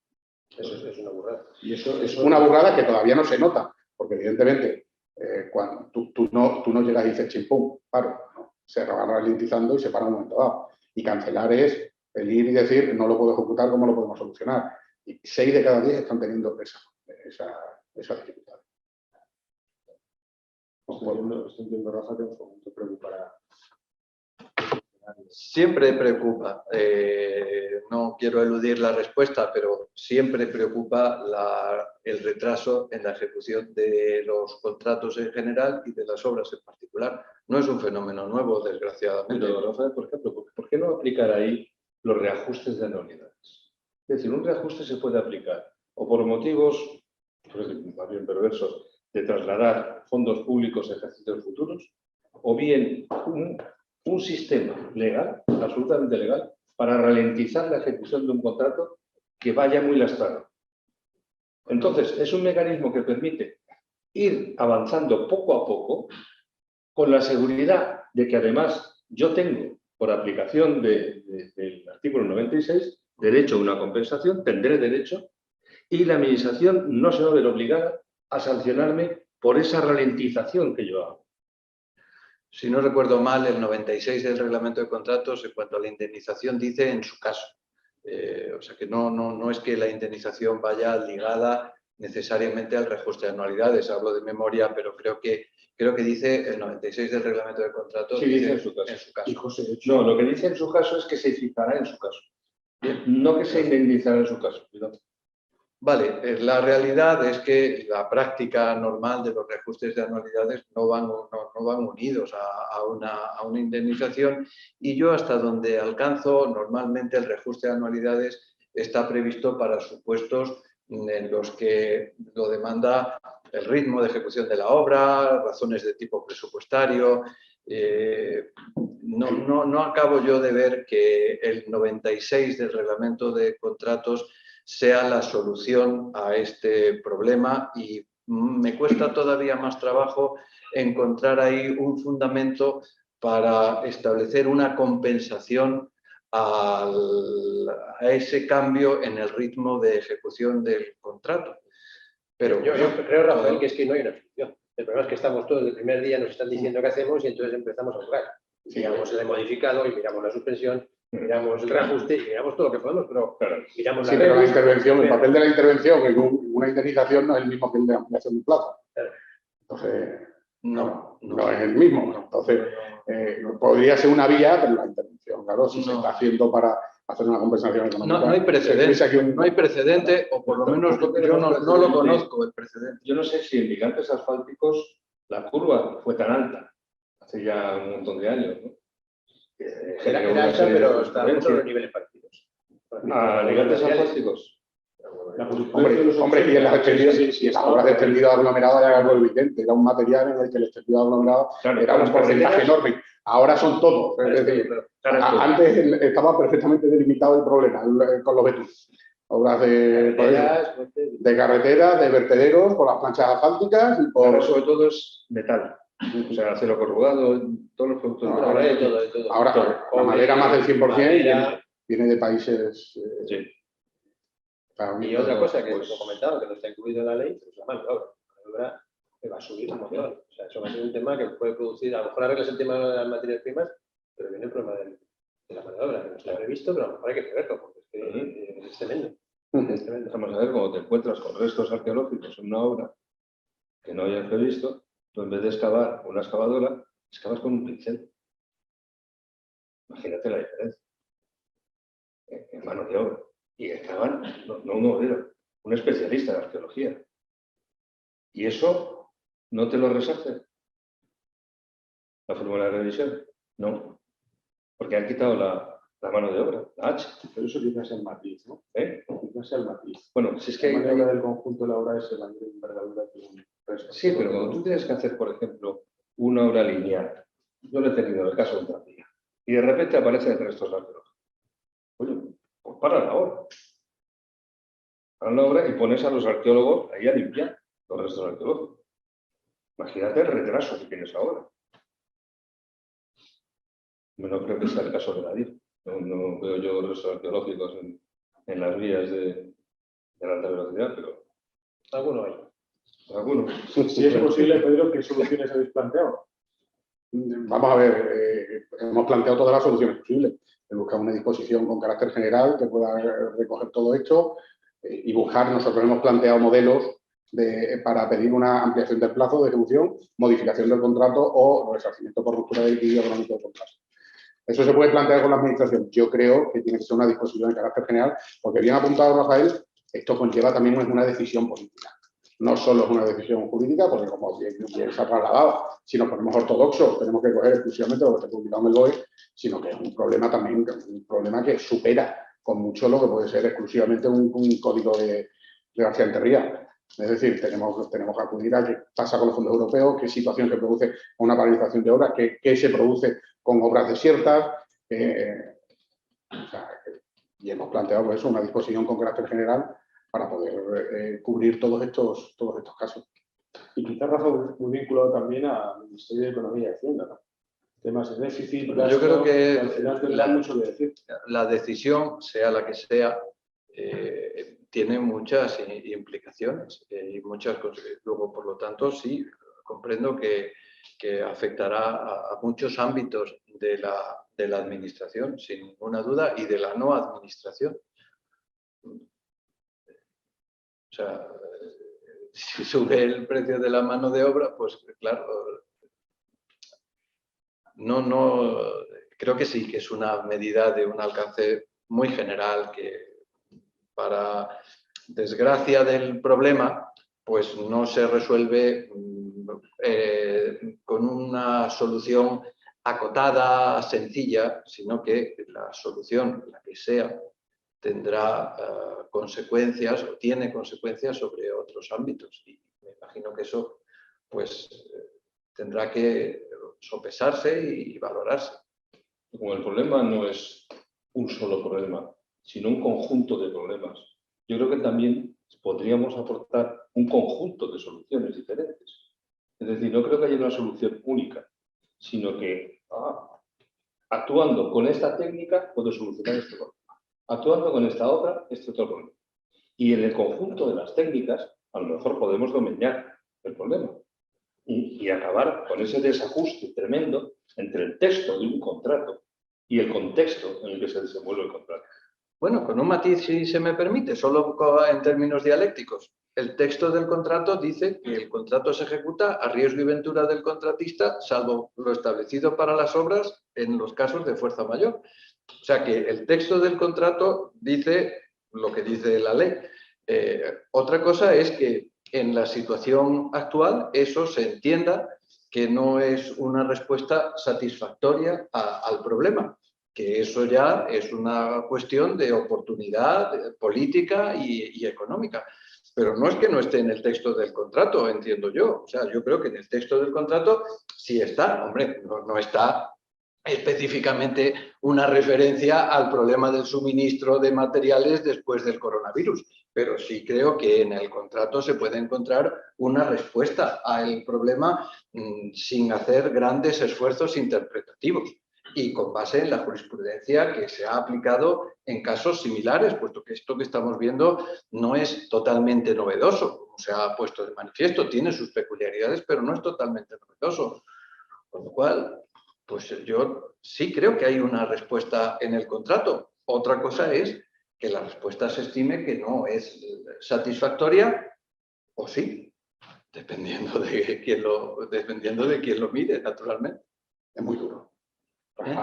Eso es una burrada. Y eso Es una burrada que todavía no se nota, porque evidentemente cuando tú no llegas y dices chimpum, paro, no. Se van ralentizando y se para un momento dado. Y cancelar es el ir y decir no lo puedo ejecutar, ¿cómo lo podemos solucionar? Y 6 de cada 10 están teniendo esa dificultad. Estoy viendo, Rafa, que te preocupará. Siempre preocupa, no quiero eludir la respuesta, pero siempre preocupa el retraso en la ejecución de los contratos en general y de las obras en particular. No es un fenómeno nuevo, desgraciadamente. Pero, Rafael, por ejemplo, ¿por qué no aplicar ahí los reajustes de anualidades? Es decir, un reajuste se puede aplicar o por motivos, más bien perversos, de trasladar fondos públicos a ejercicios futuros, o bien un sistema legal, absolutamente legal, para ralentizar la ejecución de un contrato que vaya muy lastrado. Entonces, es un mecanismo que permite ir avanzando poco a poco con la seguridad de que además yo tengo, por aplicación del artículo 96, derecho a una compensación, tendré derecho, y la Administración no se va a ver obligada a sancionarme por esa ralentización que yo hago. Si no recuerdo mal, el 96 del reglamento de contratos, en cuanto a la indemnización, dice en su caso. O sea que no es que la indemnización vaya ligada necesariamente al reajuste de anualidades. Hablo de memoria, pero creo que dice el 96 del reglamento de contratos. Sí, dice en su caso. En su caso. Y José, de hecho, No, lo que dice en su caso es que se fijará en su caso. No que se indemnizará en su caso. Cuidado. Vale, la realidad es que la práctica normal de los reajustes de anualidades no van unidos a una indemnización, y yo, hasta donde alcanzo, normalmente el reajuste de anualidades está previsto para supuestos en los que lo demanda el ritmo de ejecución de la obra, razones de tipo presupuestario. No acabo yo de ver que el 96 del reglamento de contratos sea la solución a este problema, y me cuesta todavía más trabajo encontrar ahí un fundamento para establecer una compensación a ese cambio en el ritmo de ejecución del contrato. Pero Yo creo, Rafael, que es que no hay una solución. El problema es que estamos todos, el primer día nos están diciendo qué hacemos y entonces empezamos a jugar. Miramos el modificado y miramos la suspensión, miramos el reajuste y miramos todo lo que podemos, pero miramos Sí, pero la intervención, el papel de la intervención en una indemnización no es el mismo que el de ampliación de plazo. Entonces, no es el mismo. Entonces, podría ser una vía, pero la intervención, claro, si se está haciendo para hacer una compensación económica. No hay precedente, no hay precedente, o por lo menos yo no lo conozco, el precedente. Yo no sé si en gigantes asfálticos la curva fue tan alta, hace ya un montón de años, ¿no? Era alta, pero estábamos en los niveles parecidos. ¿A gigantes asfálticos? Hombre, y en las obras de extendido aglomerado ya era evidente, era un material en el que el extendido aglomerado era un porcentaje enorme. Ahora son todos. Es decir, antes estaba perfectamente delimitado el problema con los betules. Obras de carreteras, de vertederos, por las planchas asfálticas y por... Ahora sobre todo es metal. O sea, acero corrugado, todos los productos. Ahora la madera más del 100% viene de países... Sí. Y otra cosa que os he comentado, que no está incluido en la ley, es la mano de obra. La mano de obra va a subir un montón. O sea, eso va a ser un tema que puede producir, a lo mejor arreglas el tema de las materias primas, pero viene el problema de la mano de obra, que no está previsto, pero a lo mejor hay que preverlo, porque es que es tremendo. Es tremendo. Vamos a ver, cuando te encuentras con restos arqueológicos en una obra que no hayas previsto, tú en vez de excavar con una excavadora, excavas con un pincel. Imagínate la diferencia en mano de obra. Y excavan, no un obrero, un especialista en arqueología. ¿Y eso no te lo resarce la fórmula de revisión? No. Porque han quitado la mano de obra, la H. Pero eso quizás es el matiz, ¿no? Quizás es el matiz. Bueno, si es que la maniobra del conjunto de la obra es la envergadura de un resto. Sí, pero cuando tú tienes que hacer, por ejemplo, una obra lineal, yo lo he tenido en el caso de un tranvía, y de repente aparecen restos arqueológicos. Oye, pues para la obra. Para la obra y pones a los arqueólogos ahí a limpiar los restos arqueológicos. Imagínate el retraso que tienes ahora. No creo que sea el caso de la DIF. No veo yo restos arqueológicos en las vías de la alta velocidad, pero... Alguno hay. Algunos. Si es posible, Pedro, ¿qué soluciones habéis planteado? Vamos a ver, hemos planteado todas las soluciones posibles. Buscar una disposición con carácter general que pueda recoger todo esto y buscar, nosotros hemos planteado modelos para pedir una ampliación del plazo de ejecución, modificación del contrato o resarcimiento por ruptura del equilibrio económico del contrato. Eso se puede plantear con la Administración. Yo creo que tiene que ser una disposición de carácter general, porque bien apuntado Rafael, esto conlleva también una decisión política. No solo es una decisión jurídica, porque como bien se ha trasladado, si nos ponemos ortodoxos, tenemos que coger exclusivamente lo que está publicado en el BOE, sino que es un problema también, un problema que supera con mucho lo que puede ser exclusivamente un código de García Enterría. Es decir, tenemos que acudir a qué pasa con los fondos europeos, qué situación se produce con una paralización de obras, qué se produce con obras desiertas. O sea, y hemos planteado pues, una disposición con carácter general para poder cubrir todos estos casos. Y quizás, Rafa, muy vinculado también al Ministerio de Economía y Hacienda, ¿no? Temas de déficit, Yo gasto, creo que al final tendrán mucho que decir. la decisión, sea la que sea, tiene muchas implicaciones y muchas cosas. Luego, por lo tanto, sí, comprendo que afectará a muchos ámbitos de la administración, sin ninguna duda, y de la no administración. O sea, si sube el precio de la mano de obra, pues claro, creo que sí, que es una medida de un alcance muy general que, para desgracia del problema, pues no se resuelve con una solución acotada, sencilla, sino que la solución, la que sea, tendrá consecuencias o tiene consecuencias sobre otros ámbitos. Y me imagino que eso pues tendrá que sopesarse y valorarse. Como el problema no es un solo problema, sino un conjunto de problemas, yo creo que también podríamos aportar un conjunto de soluciones diferentes. Es decir, no creo que haya una solución única, sino que actuando con esta técnica puedo solucionar este problema. Actuando con esta otra, este otro problema. Y en el conjunto de las técnicas, a lo mejor podemos dominar el problema y acabar con ese desajuste tremendo entre el texto de un contrato y el contexto en el que se desenvuelve el contrato. Bueno, con un matiz, si se me permite, solo en términos dialécticos. El texto del contrato dice que el contrato se ejecuta a riesgo y ventura del contratista, salvo lo establecido para las obras en los casos de fuerza mayor. O sea que el texto del contrato dice lo que dice la ley. Otra cosa es que en la situación actual eso se entienda que no es una respuesta satisfactoria al problema, que eso ya es una cuestión de oportunidad política y económica. Pero no es que no esté en el texto del contrato, entiendo yo. O sea, yo creo que en el texto del contrato sí está. Hombre, no está específicamente una referencia al problema del suministro de materiales después del coronavirus, pero sí creo que en el contrato se puede encontrar una respuesta al problema sin hacer grandes esfuerzos interpretativos y con base en la jurisprudencia que se ha aplicado en casos similares, puesto que esto que estamos viendo no es totalmente novedoso, como se ha puesto de manifiesto, tiene sus peculiaridades, pero no es totalmente novedoso. Con lo cual, pues yo sí creo que hay una respuesta en el contrato. Otra cosa es que la respuesta se estime que no es satisfactoria o sí, dependiendo de quién lo mire, naturalmente. Es muy duro. No.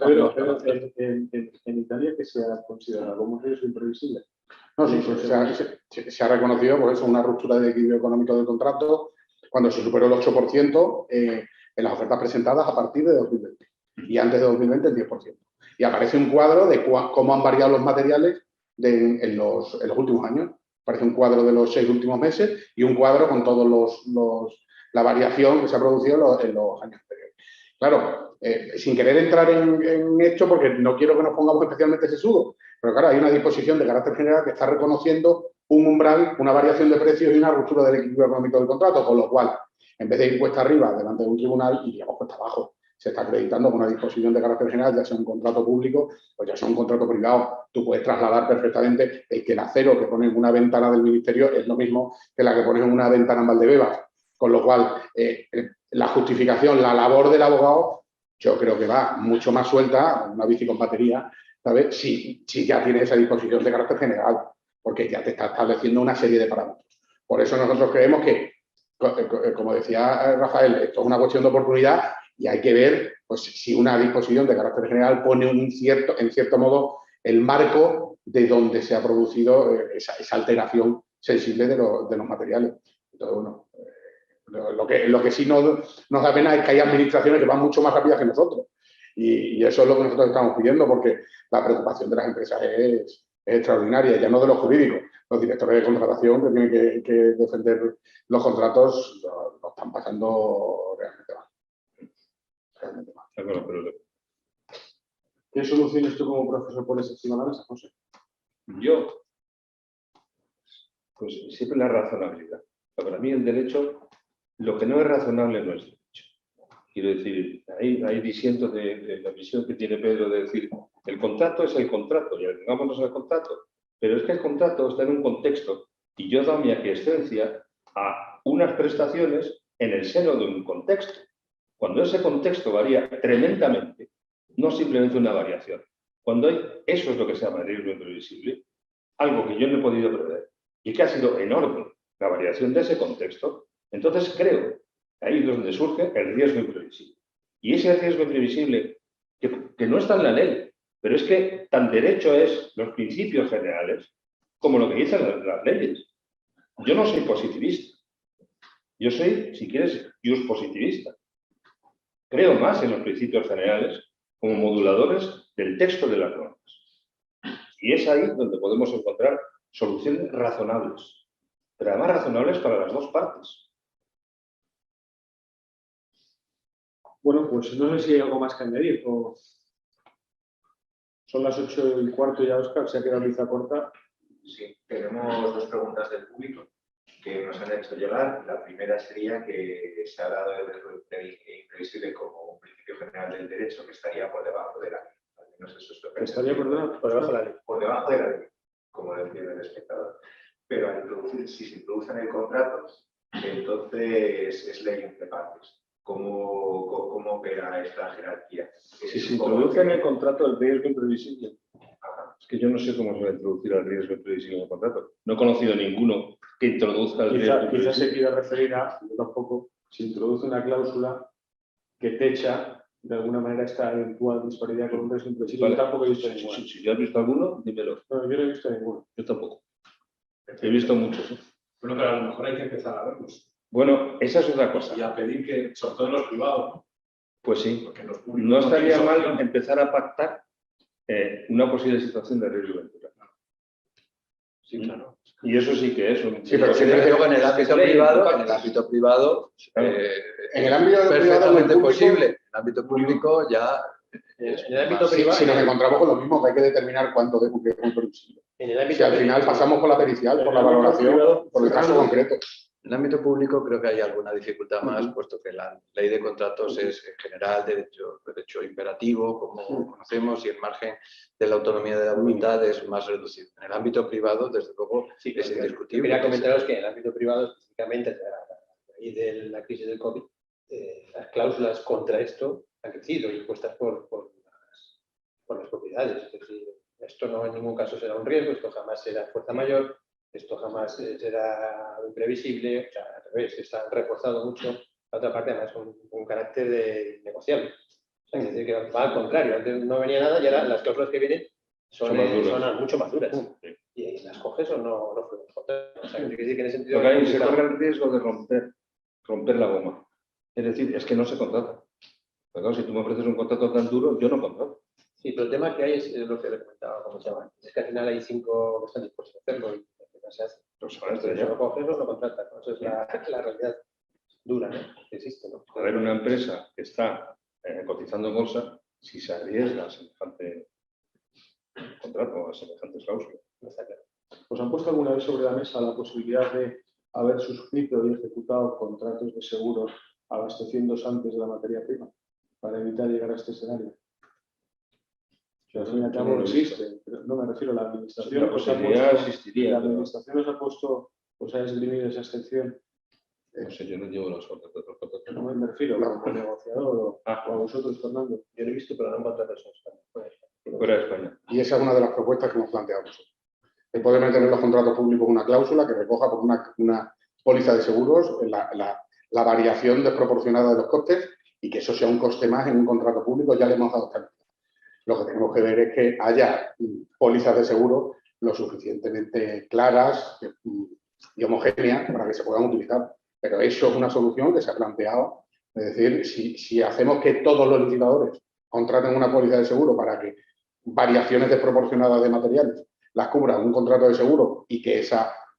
Pero en Italia, ¿qué se ha considerado como un riesgo imprevisible? No, sí, se ha reconocido por eso una ruptura de equilibrio económico del contrato cuando se superó el 8% en las ofertas presentadas a partir de 2020 y antes de 2020 el 10%. Y aparece un cuadro de cómo han variado los materiales en los últimos años. Aparece un cuadro de los 6 últimos meses y un cuadro con todos la variación que se ha producido en los años anteriores. Claro, sin querer entrar en esto, porque no quiero que nos pongamos especialmente sesudos, pero claro, hay una disposición de carácter general que está reconociendo un umbral, una variación de precios y una ruptura del equilibrio económico del contrato, con lo cual, en vez de ir cuesta arriba delante de un tribunal, iríamos cuesta abajo. Se está acreditando con una disposición de carácter general, ya sea un contrato público o ya sea un contrato privado. Tú puedes trasladar perfectamente el que el acero que pone en una ventana del ministerio es lo mismo que la que pones en una ventana en Valdebebas. Con lo cual, la justificación, la labor del abogado, yo creo que va mucho más suelta, una bici con batería, ¿sabes? Si ya tiene esa disposición de carácter general, porque ya te está estableciendo una serie de parámetros. Por eso nosotros creemos que, como decía Rafael, esto es una cuestión de oportunidad y hay que ver pues, si una disposición de carácter general pone en cierto modo el marco de donde se ha producido esa alteración sensible de los materiales. Entonces, bueno, lo que sí nos da pena es que hay administraciones que van mucho más rápidas que nosotros. Y eso es lo que nosotros estamos pidiendo, porque la preocupación de las empresas es extraordinaria, ya no de los jurídicos. Los directores de contratación que tienen que defender los contratos lo están pasando realmente mal. Bueno, pero ¿Qué soluciones tú como profesor pones encima de la mesa, José? Yo, pues siempre la razonabilidad. Para mí el derecho, lo que no es razonable no es derecho. Quiero decir, ahí disiento de la visión que tiene Pedro de decir, el contrato es el contrato, y atengámonos al contrato. Pero es que el contrato está en un contexto y yo doy mi aquiescencia a unas prestaciones en el seno de un contexto. Cuando ese contexto varía tremendamente, no simplemente una variación. Cuando eso es lo que se llama riesgo imprevisible, algo que yo no he podido prever y que ha sido enorme, la variación de ese contexto, entonces creo que ahí es donde surge el riesgo imprevisible. Y ese riesgo imprevisible, que no está en la ley, pero es que tan derecho es los principios generales como lo que dicen las leyes. Yo no soy positivista. Yo soy, si quieres, positivista. Creo más en los principios generales como moduladores del texto de las normas. Y es ahí donde podemos encontrar soluciones razonables, pero además razonables para las dos partes. Bueno, pues no sé si hay algo más que añadir. Son las 8:15 y ya Óscar se ha quedado lista corta. Sí, tenemos dos preguntas del público que nos han hecho llegar. La primera sería que se ha dado el riesgo imprevisible como un principio general del derecho que estaría por debajo de la ley. Al menos eso es lo que Estaría, perdona, Por debajo de la ley. por debajo de la ley, como decía el espectador. Pero al introducir, si se introduce en el contrato, entonces es ley entre partes. ¿Cómo opera esta jerarquía? Si se introduce en el contrato el riesgo imprevisible, es que yo no sé cómo se va a introducir el riesgo imprevisible en el contrato. No he conocido ninguno que introduzca el riesgo quizás imprevisible. se quiera referir a, yo tampoco, se introduce una cláusula que techa de alguna manera esta eventual disparidad con un riesgo imprevisible. Vale. Yo tampoco he visto ninguna. Si yo has visto alguno, dímelo. No, yo no he visto ninguno. Yo tampoco. He visto muchos. Bueno, pero a lo mejor hay que empezar a verlos Bueno, esa es otra cosa. y a pedir que, sobre todo en los privados, Pues sí. porque en los públicos No estaría tienen mal solución. empezar a pactar una posible situación de riesgo eventual. Sí, claro. Y eso sí que es un... Sí, pero Sí, siempre desde luego en el ámbito ley, privado, pactas. en el ámbito privado, Claro. En el ámbito privado, perfectamente en el público, posible. En el ámbito público ya En el ámbito si privado, nos encontramos con lo mismo, que hay que determinar cuánto de riesgo imprevisible. en el ámbito Si al final pasamos por la pericial, por la valoración, por el caso concreto. en el ámbito público creo que hay alguna dificultad más, puesto que la ley de contratos es en general derecho imperativo, como conocemos, y el margen de la autonomía de la voluntad es más reducido. En el ámbito privado, desde luego, sí, es indiscutible. quería comentaros que en el ámbito privado, específicamente a raíz de la crisis del COVID, las cláusulas contra esto han crecido y puestas por las propiedades. Es decir, esto no en ningún caso será un riesgo, esto jamás será fuerza mayor, esto jamás será imprevisible, o sea, al revés, está reforzado mucho. La otra parte, además, con un carácter de negociable. O sea, es decir, que va al contrario, antes no venía nada y ahora las cláusulas que vienen son mucho más duras. Sí. Y las coges o no puedes joder. O sea, que quiere decir que en ese sentido. Porque ahí se corre el riesgo de romper la goma. Es decir, es que no se contrata. Pero claro, si tú me ofreces un contrato tan duro, yo no contrato. Sí, pero el tema que hay es lo que le comentaba, como se llama. Es que al final hay 5 que están dispuestos a hacerlo y no se hace. Pues se van a Entonces, estrellar. lo coges o lo contratas, ¿no? Esa es la realidad dura, ¿no? Que existe, ¿no? A ver, una empresa que está cotizando en bolsa, si se arriesga a semejante contrato o a semejantes cláusulas. No está claro. ¿Os han puesto alguna vez sobre la mesa la posibilidad de haber suscrito y ejecutado contratos de seguros abasteciéndose antes de la materia prima para evitar llegar a este escenario? Que al fin y al cabo no lo he visto. existe, pero no me refiero a la administración. La os ha posibilidad puesto- existiría. la pero administración os ha puesto, os ha esgrimido esa excepción. No sé, yo no llevo los contratos. No me refiero como negociador o a vosotros, Fernando. Yo lo he visto, pero no en contratos en España. Fuera de España. Y esa es una de las propuestas que hemos planteado nosotros. Que puede meter en los contratos públicos una cláusula que recoja por una póliza de seguros la variación desproporcionada de los costes y que eso sea un coste más en un contrato público. Ya le hemos dado cambio. Lo que tenemos que ver es que haya pólizas de seguro lo suficientemente claras y homogéneas para que se puedan utilizar. Pero eso es una solución que se ha planteado. Es decir, si hacemos que todos los licitadores contraten una póliza de seguro para que variaciones desproporcionadas de materiales las cubra un contrato de seguro y que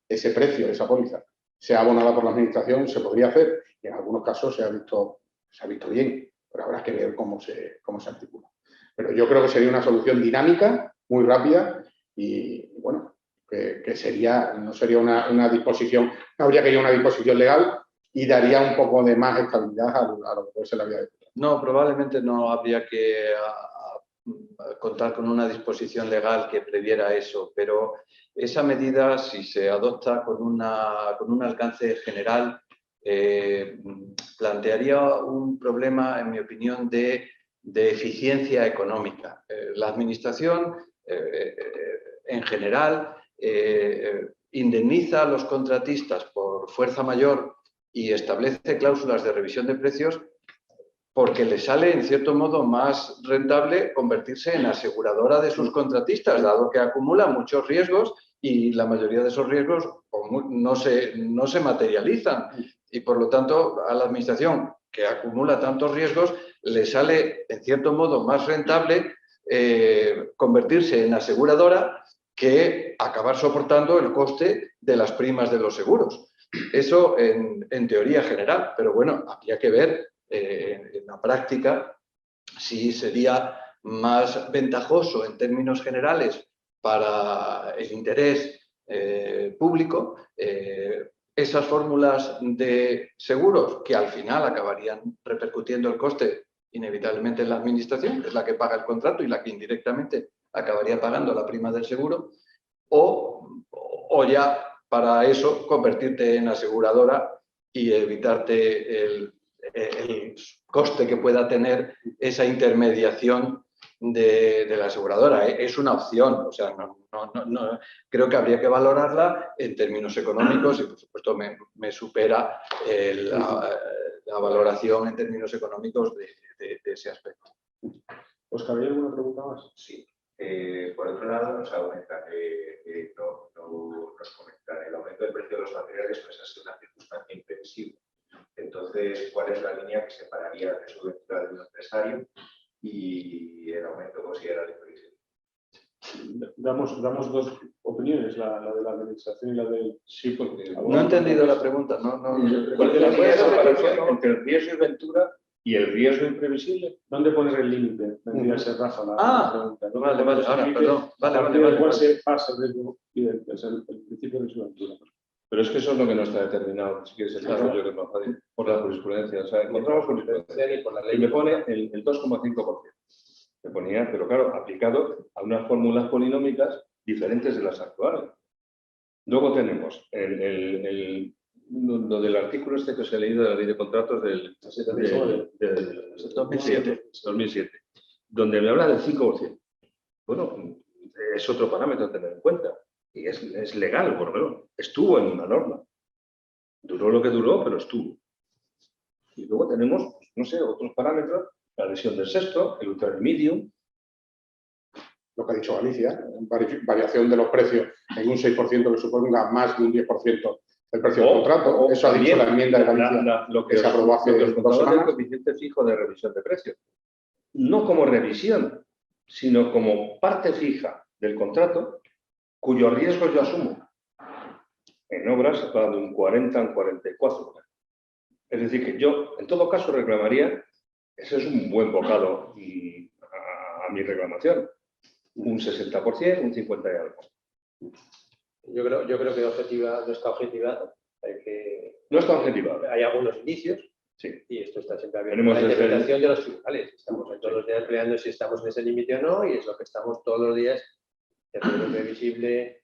ese precio, esa póliza, sea abonada por la administración, se podría hacer. Y en algunos casos se ha visto bien, pero habrá que ver cómo se articula. Pero yo creo que sería una solución dinámica, muy rápida y, bueno, que sería, no sería una disposición, no habría que ir a una disposición legal y daría un poco de más estabilidad a lo que puede ser la vida de contrato. No, probablemente no habría que contar con una disposición legal que previera eso, pero esa medida, si se adopta con un alcance general, plantearía un problema, en mi opinión, de eficiencia económica. La Administración, en general, indemniza a los contratistas por fuerza mayor y establece cláusulas de revisión de precios porque le sale, en cierto modo, más rentable convertirse en aseguradora de sus contratistas, dado que acumula muchos riesgos y la mayoría de esos riesgos no se materializan. Y, por lo tanto, a la Administración, que acumula tantos riesgos, le sale, en cierto modo, más rentable convertirse en aseguradora que acabar soportando el coste de las primas de los seguros. Eso en teoría general, pero bueno, habría que ver en la práctica si sería más ventajoso en términos generales para el interés público esas fórmulas de seguros que al final acabarían repercutiendo el coste inevitablemente en la Administración, que es la que paga el contrato y la que indirectamente acabaría pagando la prima del seguro, o ya para eso convertirte en aseguradora y evitarte el coste que pueda tener esa intermediación de la aseguradora. Es una opción, o sea, no, creo que habría que valorarla en términos económicos y, por supuesto, me supera la valoración en términos económicos de ese aspecto. Óscar, ¿hay alguna pregunta más? Sí. Por otro lado, nos comentan el aumento del precio de los materiales pues, ha sido una circunstancia imprevisible. Entonces, ¿cuál es la línea que separaría de su ventura de un empresario y el aumento considerado imprevisible? Damos dos opiniones, la de la Administración y la del... Sí, porque... No he entendido la pregunta. ¿Cuál es la separación entre el riesgo y ventura y el riesgo imprevisible? ¿Dónde poner el límite? Vendría a ser Rafa la pregunta. Vale, ahora, perdón. Vale. ¿Cuál se pasa el riesgo evidente? Es el principio de su ventura. Pero es que eso es lo que no está determinado, si quieres, el desarrollo que nos hace por la jurisprudencia. O sea, encontramos jurisprudencia y me pone el 2,5%. Me ponía, pero claro, aplicado a unas fórmulas polinómicas diferentes de las actuales. Luego tenemos lo del artículo este que os he leído de la ley de contratos del 2007, donde me habla del 5%. Bueno, es otro parámetro a tener en cuenta. Y es legal, por lo menos. Estuvo en una norma. Duró lo que duró, pero estuvo. Y luego tenemos, no sé, otros parámetros, la lesión del sexto, el ultramedium. Lo que ha dicho Galicia, variación de los precios en un 6% que suponga más de un 10% del precio del contrato. Eso ha dicho la enmienda de Galicia Lo que se aprobó hace 2 semanas. El coeficiente fijo de revisión de precios. No como revisión, sino como parte fija del contrato, cuyos riesgos yo asumo. En obras se habla de un 40 a un 44. Es decir, que yo, en todo caso, reclamaría, ese es un buen bocado a mi reclamación, un 60%, un 50% y algo. Yo creo que no está objetivado. No está objetivado. Hay algunos indicios. Sí. Y esto está siempre abierto Tenemos a la interpretación de los tribunales. Estamos todos los días peleando si estamos en ese límite o no, y es lo que estamos todos los días. El riesgo previsible,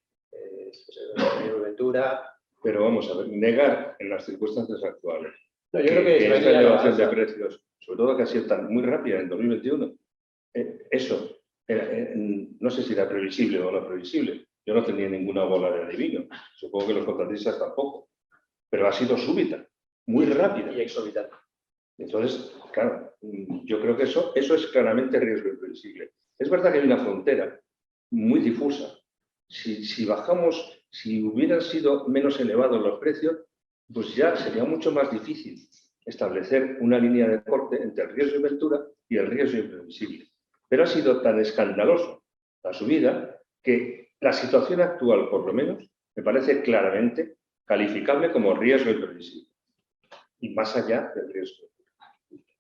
ventura. Pero vamos a ver, negar en las circunstancias actuales. No, yo creo que esta elevación de precios, sobre todo que ha sido tan muy rápida en 2021, eso, no sé si era previsible o no previsible. Yo no tenía ninguna bola de adivino. Supongo que los contratistas tampoco. Pero ha sido súbita, muy rápida. Y exorbitante. Entonces, claro, yo creo que eso es claramente riesgo imprevisible. Es verdad que hay una frontera muy difusa. Si bajamos, si hubieran sido menos elevados los precios, pues ya sería mucho más difícil establecer una línea de corte entre el riesgo y ventura y el riesgo imprevisible. Pero ha sido tan escandaloso la subida que la situación actual, por lo menos, me parece claramente calificable como riesgo imprevisible. Y más allá del riesgo.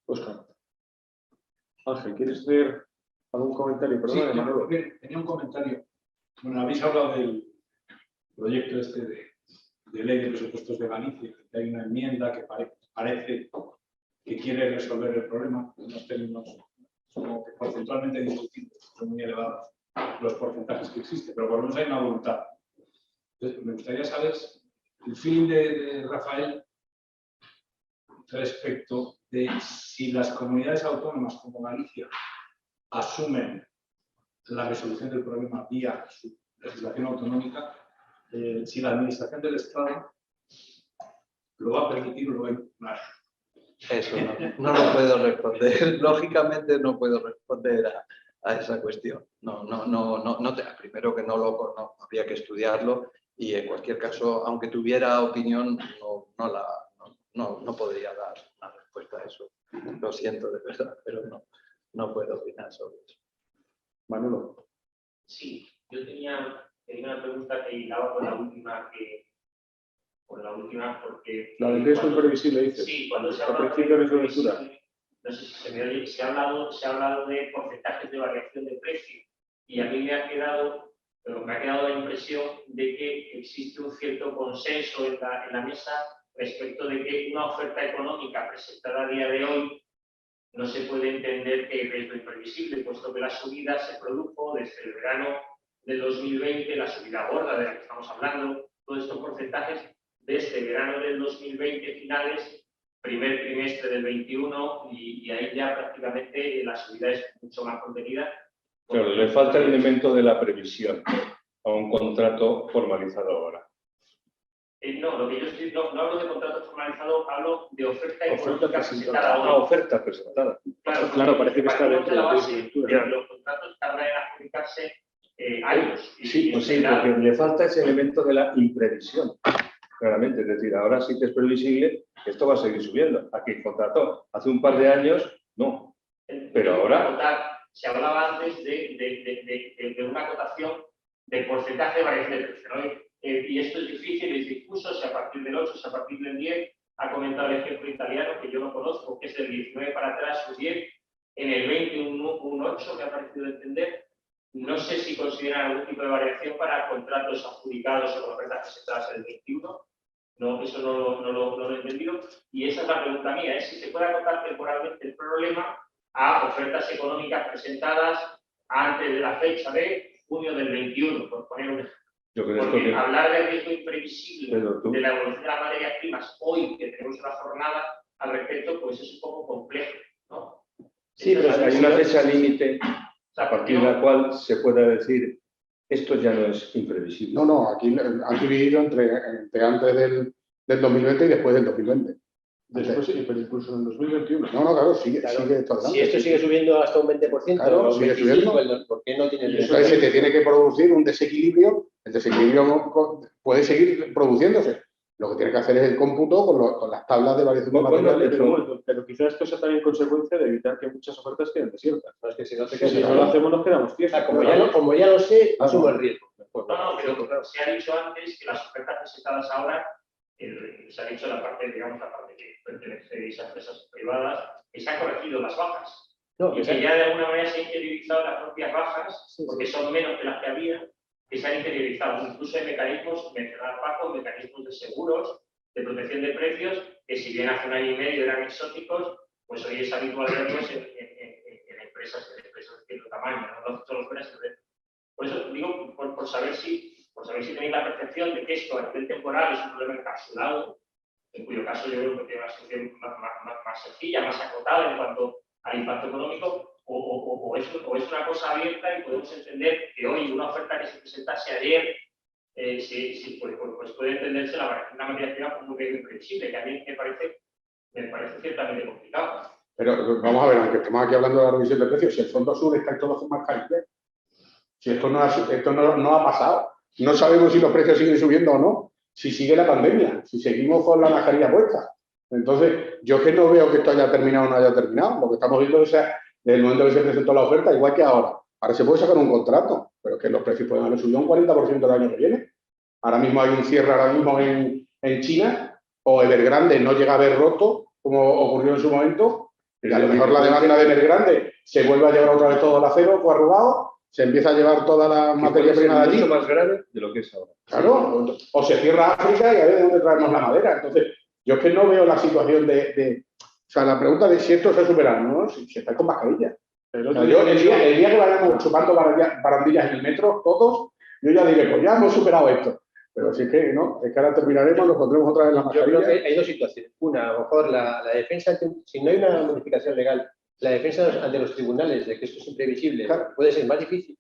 Óscar. Ángel, ¿quieres ver ¿Algún comentario? Sí, Perdón, Manolo. tenía un comentario. Bueno, habéis hablado del proyecto de ley de presupuestos de Galicia, que hay una enmienda que parece que quiere resolver el problema en unos términos como que porcentualmente discutibles, son muy elevados los porcentajes que existen, pero por lo menos hay una voluntad. Entonces, me gustaría saber el feeling de Rafael respecto de si las comunidades autónomas como Galicia asumen la resolución del problema vía su legislación autonómica, si la administración del Estado lo va a permitir o lo va a impugnar. Eso no lo puedo responder. Lógicamente no puedo responder a esa cuestión. Primero que no habría que estudiarlo y en cualquier caso, aunque tuviera opinión, no podría dar una respuesta a eso. Lo siento de verdad, pero no puedo opinar sobre eso. Manolo. Sí, yo tenía una pregunta que hilaba con la última, porque... La del riesgo imprevisible, dices. Sí, cuando se Al habla principio de cobertura. no sé si se me oye, se ha hablado de porcentajes de variación de precio y a mí me ha quedado la impresión de que existe un cierto consenso en la mesa respecto de que una oferta económica presentada a día de hoy no se puede entender que hay riesgo imprevisible, puesto que la subida se produjo desde el verano del 2020, la subida gorda de la que estamos hablando, todos estos porcentajes desde verano del 2020 finales, primer trimestre del 21 y ahí ya prácticamente la subida es mucho más contenida. Claro, le falta el elemento de la previsión a un contrato formalizado ahora. No, lo que yo estoy, no hablo de contrato formalizado, hablo de oferta económica presentada. presentada. Una oferta presentada. Claro, parece que está dentro de la coyuntura. Los contratos tardan en adjudicarse años. Sí, pues sí, porque le falta ese elemento de la imprevisión. Claramente, es decir, ahora sí que es previsible que esto va a seguir subiendo. Aquí contrató hace un par de años, no. Pero ahora... Se hablaba antes de una cotación de porcentaje de variación de precio, ¿no? Y esto es difícil, es difuso, si a partir del 8, si a partir del 10, ha comentado el ejemplo italiano que yo no conozco, que es del 19 para atrás, un 10, en el 20 un 8, me ha parecido entender. No sé si consideran algún tipo de variación para contratos adjudicados o ofertas presentadas en el 21. No, eso no lo he entendido. Y esa es la pregunta mía, es si se puede acotar temporalmente el problema a ofertas económicas presentadas antes de la fecha de junio del 21, por poner un ejemplo. Porque hablar de riesgo imprevisible de la evolución de las materias primas hoy que tenemos una jornada al respecto, pues es un poco complejo, ¿no? Sí, pero hay una fecha límite a partir de la cual se pueda decir esto ya no es imprevisible. No, aquí han dividido entre antes del 2020 y después del 2020. Después, pero incluso en el 2021. No, claro, sigue esto adelante. Si esto sigue subiendo hasta un 20%, claro, o sigue 25%, subiendo. ¿por qué no tiene el Entonces se te tiene que producir un desequilibrio. El desequilibrio puede seguir produciéndose. Lo que tiene que hacer es el cómputo con las tablas de variación de materiales. Pero quizás esto sea también consecuencia de evitar que muchas ofertas queden desiertas. No, es que si no, no lo hacemos nos quedamos tiesos. Como ya lo sé, asumo el riesgo. Pero se ha dicho antes que las ofertas presentadas ahora, se ha dicho la parte que pertenece a esas empresas privadas, que se han corregido las bajas. No, y que ya de alguna manera se han interiorizado las propias bajas, porque son menos que las que había, que se han interiorizado. Incluso hay mecanismos, mencionaba Paco, mecanismos de seguros, de protección de precios, que si bien hace un año y medio eran exóticos, pues hoy es habitual verlos en empresas de cierto tamaño, no solo fuera. Por eso digo, por saber si tenéis la percepción de que esto a nivel temporal es un problema encapsulado, en cuyo caso yo creo que tiene una solución más sencilla, más acotada en cuanto al impacto económico, o es una cosa abierta y podemos entender que hoy una oferta que se presentase ayer pues puede entenderse la variación de la materia prima como muy imprevisible, que a mí me parece ciertamente complicado. Pero vamos a ver, aunque estemos aquí hablando de la revisión de precios, si el Fondo Sur está en todas sus mascarillas, si esto no ha pasado, no sabemos si los precios siguen subiendo o no, si sigue la pandemia, si seguimos con la mascarilla puesta. Entonces, yo es que no veo que esto haya terminado o no haya terminado. Lo que estamos viendo es desde el momento que se presentó la oferta, igual que ahora. Ahora se puede sacar un contrato, pero es que los precios pueden haber subido un 40% el año que viene. Ahora mismo hay un cierre en China, o Evergrande no llega a haber roto, como ocurrió en su momento, Y a lo mejor la demanda de mes grande se vuelve a llevar otra vez todo el acero arrugado, se empieza a llevar toda la materia prima de allí. Mucho más grave de lo que es ahora. Claro, o se cierra África y a ver de dónde traemos la madera. Entonces, yo es que no veo la situación o sea, la pregunta de si esto se supera, ¿no? Si estáis con mascarilla. El O otro sea, día- el día que vayamos chupando barandillas en el metro, todos, yo ya diré, pues ya hemos superado esto. Pero si es que no, es que ahora terminaremos, nos pondremos otra vez la Yo creo mascarilla. que hay dos situaciones. Una, a lo mejor la defensa, si no hay una modificación legal, la defensa ante los tribunales de que esto es imprevisible puede ser más difícil,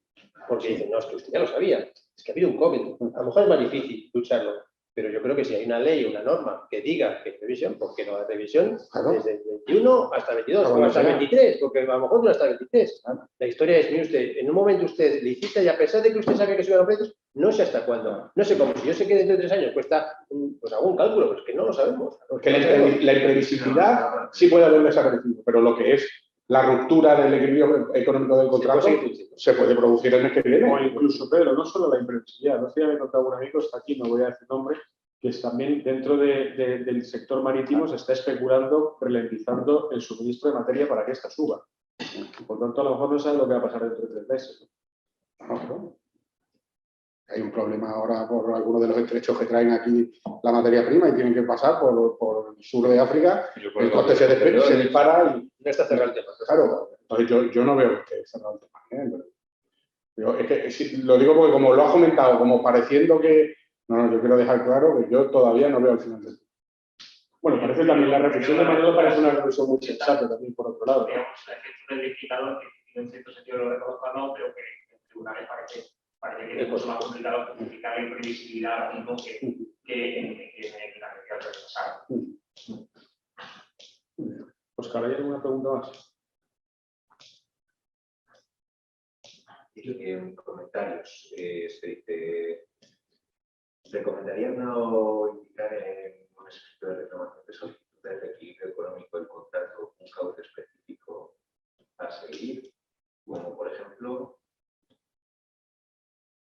porque dicen, no, es que usted ya lo sabía, es que ha habido un COVID. A lo mejor es más difícil lucharlo, pero yo creo que si hay una ley o una norma que diga que hay revisión, porque no hay revisión Claro. desde el 21 hasta el 22 Claro, o hasta el sea. 23, porque a lo mejor no hasta el 23. La historia es, mire usted, en un momento usted licita y a pesar de que usted sabe que suben los precios, no sé hasta cuándo. No sé cómo. Si yo sé que dentro de 3 años cuesta, pues hago un cálculo, pues que no lo sabemos. Porque la imprevisibilidad sí puede haber desaparecido, pero lo que es la ruptura del equilibrio económico del contrato se puede producir el mes que O viene. incluso, Pedro, no solo la imprevisibilidad. No sé, me he contado un amigo, está aquí, no voy a decir nombre, que es también dentro del sector marítimo se está especulando, ralentizando el suministro de materia para que esta suba. Por tanto, a lo mejor no sabe lo que va a pasar dentro de 3 meses. No. Hay un problema ahora por algunos de los estrechos que traen aquí la materia prima y tienen que pasar por el sur de África. El coste se dispara y No está cerrado el tema. claro, entonces yo no veo que cerrado el tema. Pero es que lo digo porque como lo has comentado, como pareciendo que... No, yo quiero dejar claro que yo todavía no veo el final del tema. Bueno, parece también la reflexión de Manolo parece una reflexión muy sensata también, por otro lado. Digamos, la gestión del legislador, que en cierto sentido lo reconozco o no, pero que en tribunales parece que es mucho más complicado justificar la imprevisibilidad ahora mismo que en la medida del pasado. Oscar, ¿hay alguna pregunta más? En comentarios se dice, ¿recomendaría no indicar en un escrito de reclamación de solicitud de equilibrio económico del contrato un cauce específico a seguir? Como por ejemplo,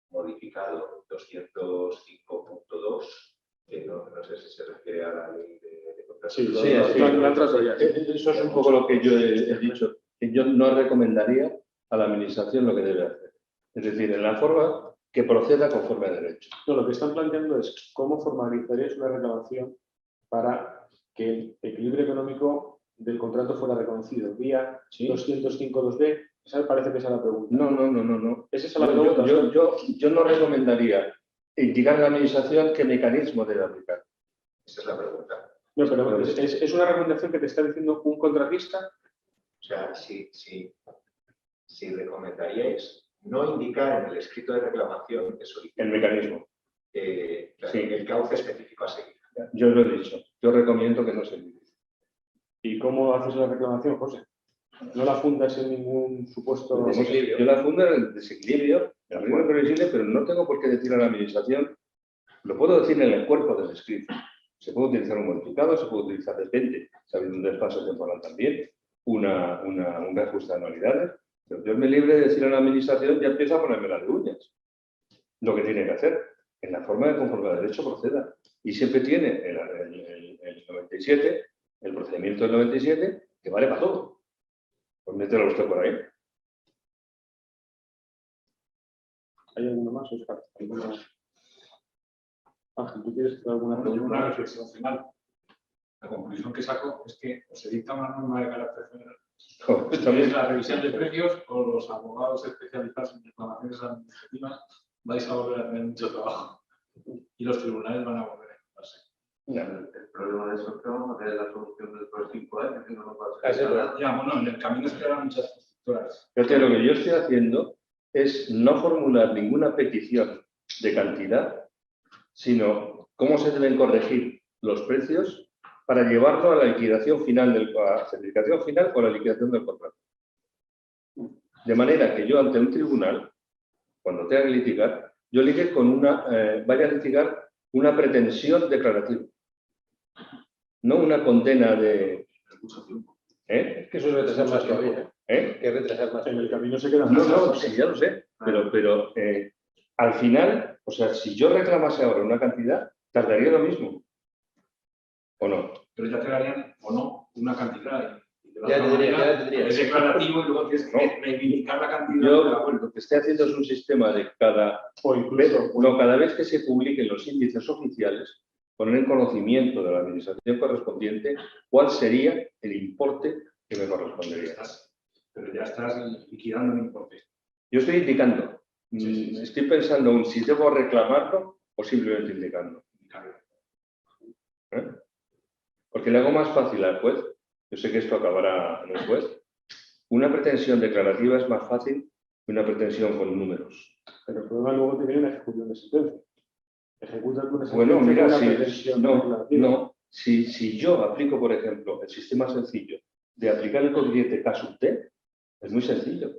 modificado 205.2, que no sé si se refiere a la ley de contratos. Sí, Sí, lo han tratado ya. Eso es un poco lo que yo he dicho, que yo no recomendaría a la administración lo que debe hacer. Es decir, en la forma que proceda conforme a derecho. No, lo que están planteando es cómo formalizarías una reclamación para que el equilibrio económico del contrato fuera reconocido. Vía 205.2b, esa me parece que esa es la pregunta. No. ¿Es esa la pregunta? Yo no recomendaría indicar a la administración qué mecanismo debe aplicar. Esa es la pregunta. No, pero es una recomendación que te está diciendo un contratista. O sea, si recomendaríais no indicar en el escrito de reclamación que solicita El mecanismo. el cauce específico a seguir. Yo lo he dicho. Yo recomiendo que no se indique. ¿Y cómo haces la reclamación, José? No la fundas en ningún supuesto... Desequilibrio. Yo la fundo en el desequilibrio, en el riesgo previsible, pero no tengo por qué decir a la administración, lo puedo decir en el cuerpo del escrito. Se puede utilizar un modificado, se puede utilizar depende, si ha habido un desfase temporal también, un reajuste de anualidades, pero yo me libre de decir a la administración, ya empieza a ponerme las de uñas. Lo que tiene que hacer, en la forma de conforme a derecho proceda. Y siempre tiene el 97, el procedimiento del 97, que vale para todo. Pues mételo usted por ahí. ¿Hay alguno más, Oscar? Ángel, ¿tú quieres hacer alguna Una pregunta? reflexión final. La conclusión que saco es que o se dicta una norma de carácter general, es la revisión de precios, o los abogados especializados en reclamaciones administrativas vais a volver a tener mucho trabajo y los tribunales van a volver a equiparse. El problema de eso es que vamos a tener la solución después de 5 años y no nos va a Así es, nada. Ya, bueno, en el camino esperan muchas constructoras. Fíjate, lo que yo estoy haciendo es no formular ninguna petición de cantidad, sino cómo se deben corregir los precios para llevarlo a la liquidación final, a la certificación final o la liquidación del contrato. De manera que yo ante un tribunal, cuando tenga que litigar, yo ligue con vaya a litigar una pretensión declarativa, no una condena de... Es que eso es retrasar más todavía. Que retrasar más. En el camino se quedan No, sí, ya lo sé, pero al final, o sea, si yo reclamase ahora una cantidad, tardaría lo mismo. ¿O no? Pero ya te darían o no una cantidad. Y Y de la Ya otra tendría, manera, ya tendría. es declarativo y luego tienes que reivindicar la cantidad Yo de la vuelta. lo que estoy haciendo es un sistema de O incluso, cada vez que se publiquen los índices oficiales, poner en conocimiento de la administración correspondiente cuál sería el importe que me correspondería. Pero ya estás liquidando el importe. Yo estoy indicando, Sí. estoy pensando en si debo reclamarlo o simplemente indicando. ¿Eh? Porque le hago más fácil al juez, yo sé que esto acabará en el juez, una pretensión declarativa es más fácil que una pretensión con números. pero el problema luego te viene una ejecución de sentencia. Ejecutas una sentencia Bueno, mira, con una si, pretensión no, declarativa. no, si yo aplico, por ejemplo, el sistema sencillo de aplicar el coeficiente K sub T, es muy sencillo.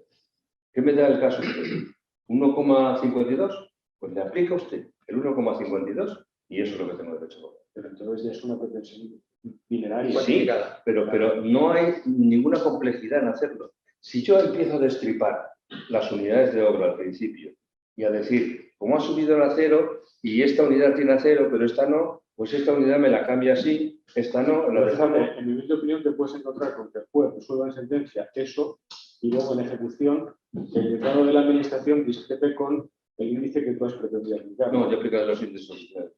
¿Qué me da el K sub T? 1,52, pues le aplica usted el 1,52 y eso es lo que tengo derecho a cobrar. Pero entonces ya es una pretensión mineraria. Sí, pero no hay ninguna complejidad en hacerlo. Si yo empiezo a destripar las unidades de obra al principio y a decir, ¿cómo ha subido el acero? Y esta unidad tiene acero, pero esta no, pues esta unidad me la cambia así, esta no, la dejamos. En mi humilde opinión te puedes encontrar con que el juez resuelva en sentencia eso y luego en ejecución el letrado de la administración discrepe con el índice que tú has pretendido aplicar. No, yo aplico los índices oficiales.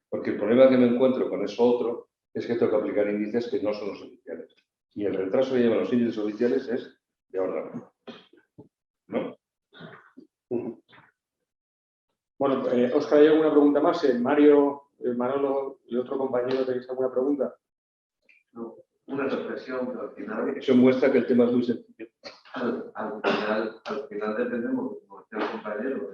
Porque el problema que me encuentro con eso otro es que tengo que aplicar índices que no son los oficiales. Y el retraso que llevan los índices oficiales es de órgano. ¿No? Bueno, Óscar, ¿hay alguna pregunta más? Mario, Manolo y otro compañero, ¿tenéis alguna pregunta? No, una reflexión, pero al final, Eso muestra que el tema es muy sencillo. al final dependemos, como decía el compañero,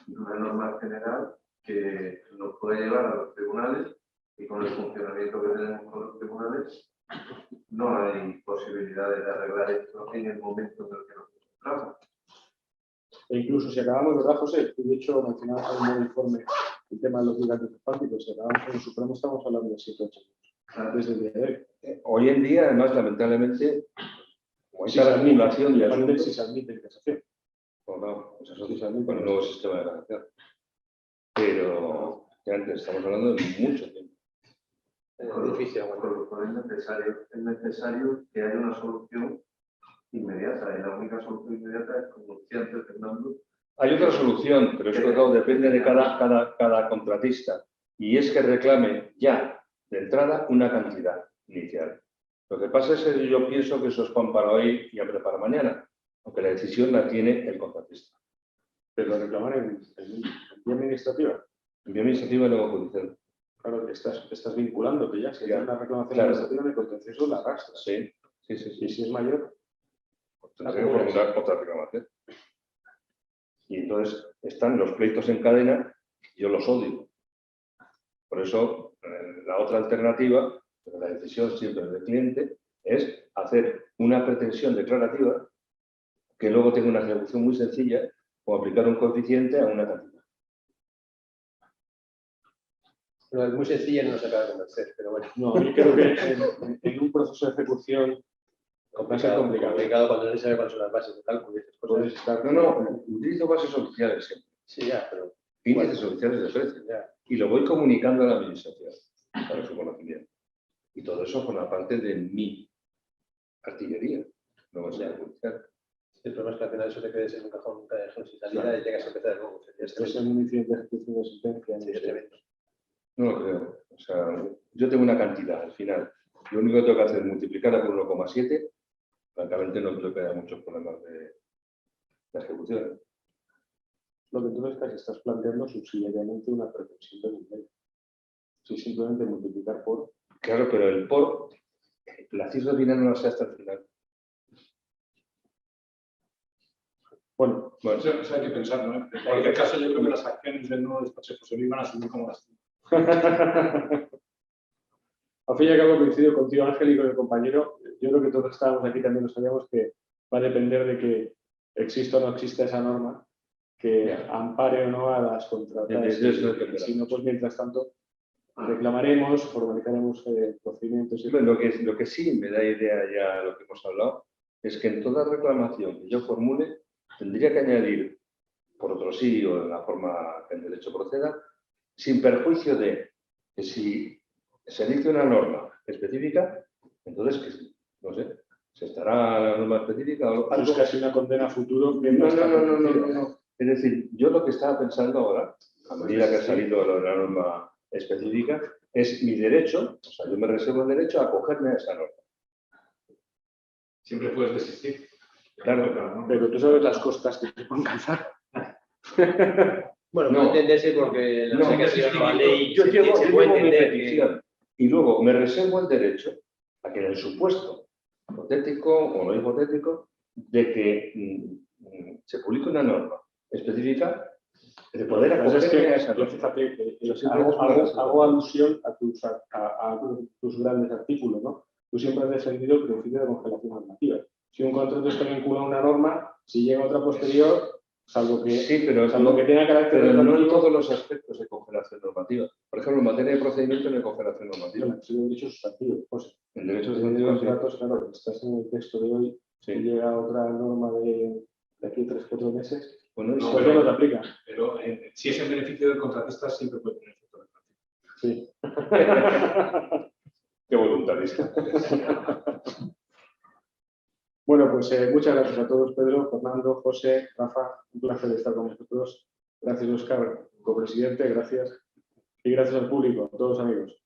de una norma general que nos puede llevar a los tribunales y con el funcionamiento que tenemos con los tribunales no hay posibilidades de arreglar esto en el momento en el que nos encontramos. E incluso si acabamos, ¿verdad, José? Tú, de hecho, mencionabas en un informe el tema de los gigantes fácticos. Si acabamos con el Supremo, estamos hablando de 7 o 8 años desde el día de hoy. Hoy en día, además, lamentablemente, como hay Si tanta se admite, acumulación de igualmente asuntos, si se admite en casación. pues no, pues eso Sí, sí, se admite. con el nuevo sistema de garantía. Pero ya antes estamos hablando de mucho tiempo. Es difícil aguantar. Por es necesario que haya una solución inmediata, y la única solución inmediata es, como decía antes Fernando, Hay otra solución, pero esto claro, depende de cada contratista, y es que reclame ya de entrada una cantidad inicial. Lo que pasa es que yo pienso que eso es pan para hoy y hambre para mañana, aunque la decisión la tiene el contratista. Pero reclamar en vía administrativa. En vía administrativa y luego judicial. Claro, te estás vinculando que ya, si Ya, hay una reclamación claro. administrativa en el contencioso, la arrastras. Sí. Y si es mayor, Tendría que formular otra reclamación. Y entonces están los pleitos en cadena, yo los odio. Por eso, la otra alternativa, pero la decisión siempre del cliente, es hacer una pretensión declarativa que luego tenga una ejecución muy sencilla, o aplicar un coeficiente a una cantidad. No, es muy sencilla y no se acaba de convencer, pero bueno. no, yo creo que en un proceso de ejecución va a ser complicado. Complicado cuando no se sabe cuáles son las bases de cálculo y esas cosas. Puedes estar. No, utilizo bases oficiales siempre. Sí, ya, pero Índices oficiales de precio. ya. Y lo voy comunicando a la administración para su conocimiento. Y todo eso forma parte de mi artillería. No va a ser judicial. El problema es que al final eso te quedes en un cajón sin salida, claro, y llegas a empezar de nuevo. Esto es un incidente de ejecución de sentencia. Sí, es tremendo. No lo creo. O sea, yo tengo una cantidad al final. Lo único que tengo que hacer es multiplicarla por 1,7. Francamente no creo que haya muchos problemas de ejecución. Lo que tú estás planteando subsidiariamente una pretensión de nivel. Si simplemente multiplicar por. Claro, pero el por, la cifra final no la sé hasta el final. Bueno, Eso hay que pensarlo, ¿no? En cualquier caso, yo creo que las acciones del nuevo despacho se iban a asumir como las. Al fin y al cabo coincido contigo, Ángel, y con el compañero. Yo creo que todos estábamos aquí también nos sabíamos que va a depender de que exista o no exista esa norma que ampare o no a las contratas. Si no, pues mientras tanto reclamaremos, formalizaremos procedimientos. Lo que sí me da idea ya lo que hemos hablado es que en toda reclamación que yo formule tendría que añadir, por otro sí o de la forma que el derecho proceda, sin perjuicio de que si se dice una norma específica, entonces que No sé. ¿Se estará la norma específica o algo? Es casi una condena a futuro que No, está convencido. no. Es decir, yo lo que estaba pensando ahora, a medida que ha salido lo de la norma específica, es mi derecho, o sea, yo me reservo el derecho a acogerme a esa norma. Siempre puedes desistir. Claro, Pero tú sabes las costas que te pueden calzar. Bueno, No. puede entenderse porque No, sé que ha sido una ley. yo llevo se puede mi entender petición y luego me reservo el derecho a que en el supuesto hipotético o no hipotético de que se publique una norma específica de poder acogerme a esa yo, norma. fíjate, Yo siempre hago alusión a tus grandes artículos, ¿no? Tú siempre has defendido el principio de congelación normativa. Si un contrato está vinculado a una norma, si llega otra posterior, salvo que tenga carácter pero no en retroactivo, todos los aspectos de congelación normativa. Por ejemplo, en materia de procedimiento no hay congelación normativa. bueno, es un derecho sustantivo. Pues, En derechos en sustantivos sí. contratos, claro, estás en el texto de hoy Sí. y llega otra norma de aquí a 3-4 meses, Bueno, No, pues ya no te aplica. Pero si es en beneficio del contratista, siempre puede tener efecto retroactivo. Sí. qué voluntarista. Bueno, pues muchas gracias a todos, Pedro, Fernando, José, Rafa, un placer estar con vosotros. Gracias, Óscar, copresidente, gracias. Y gracias al público, a todos amigos.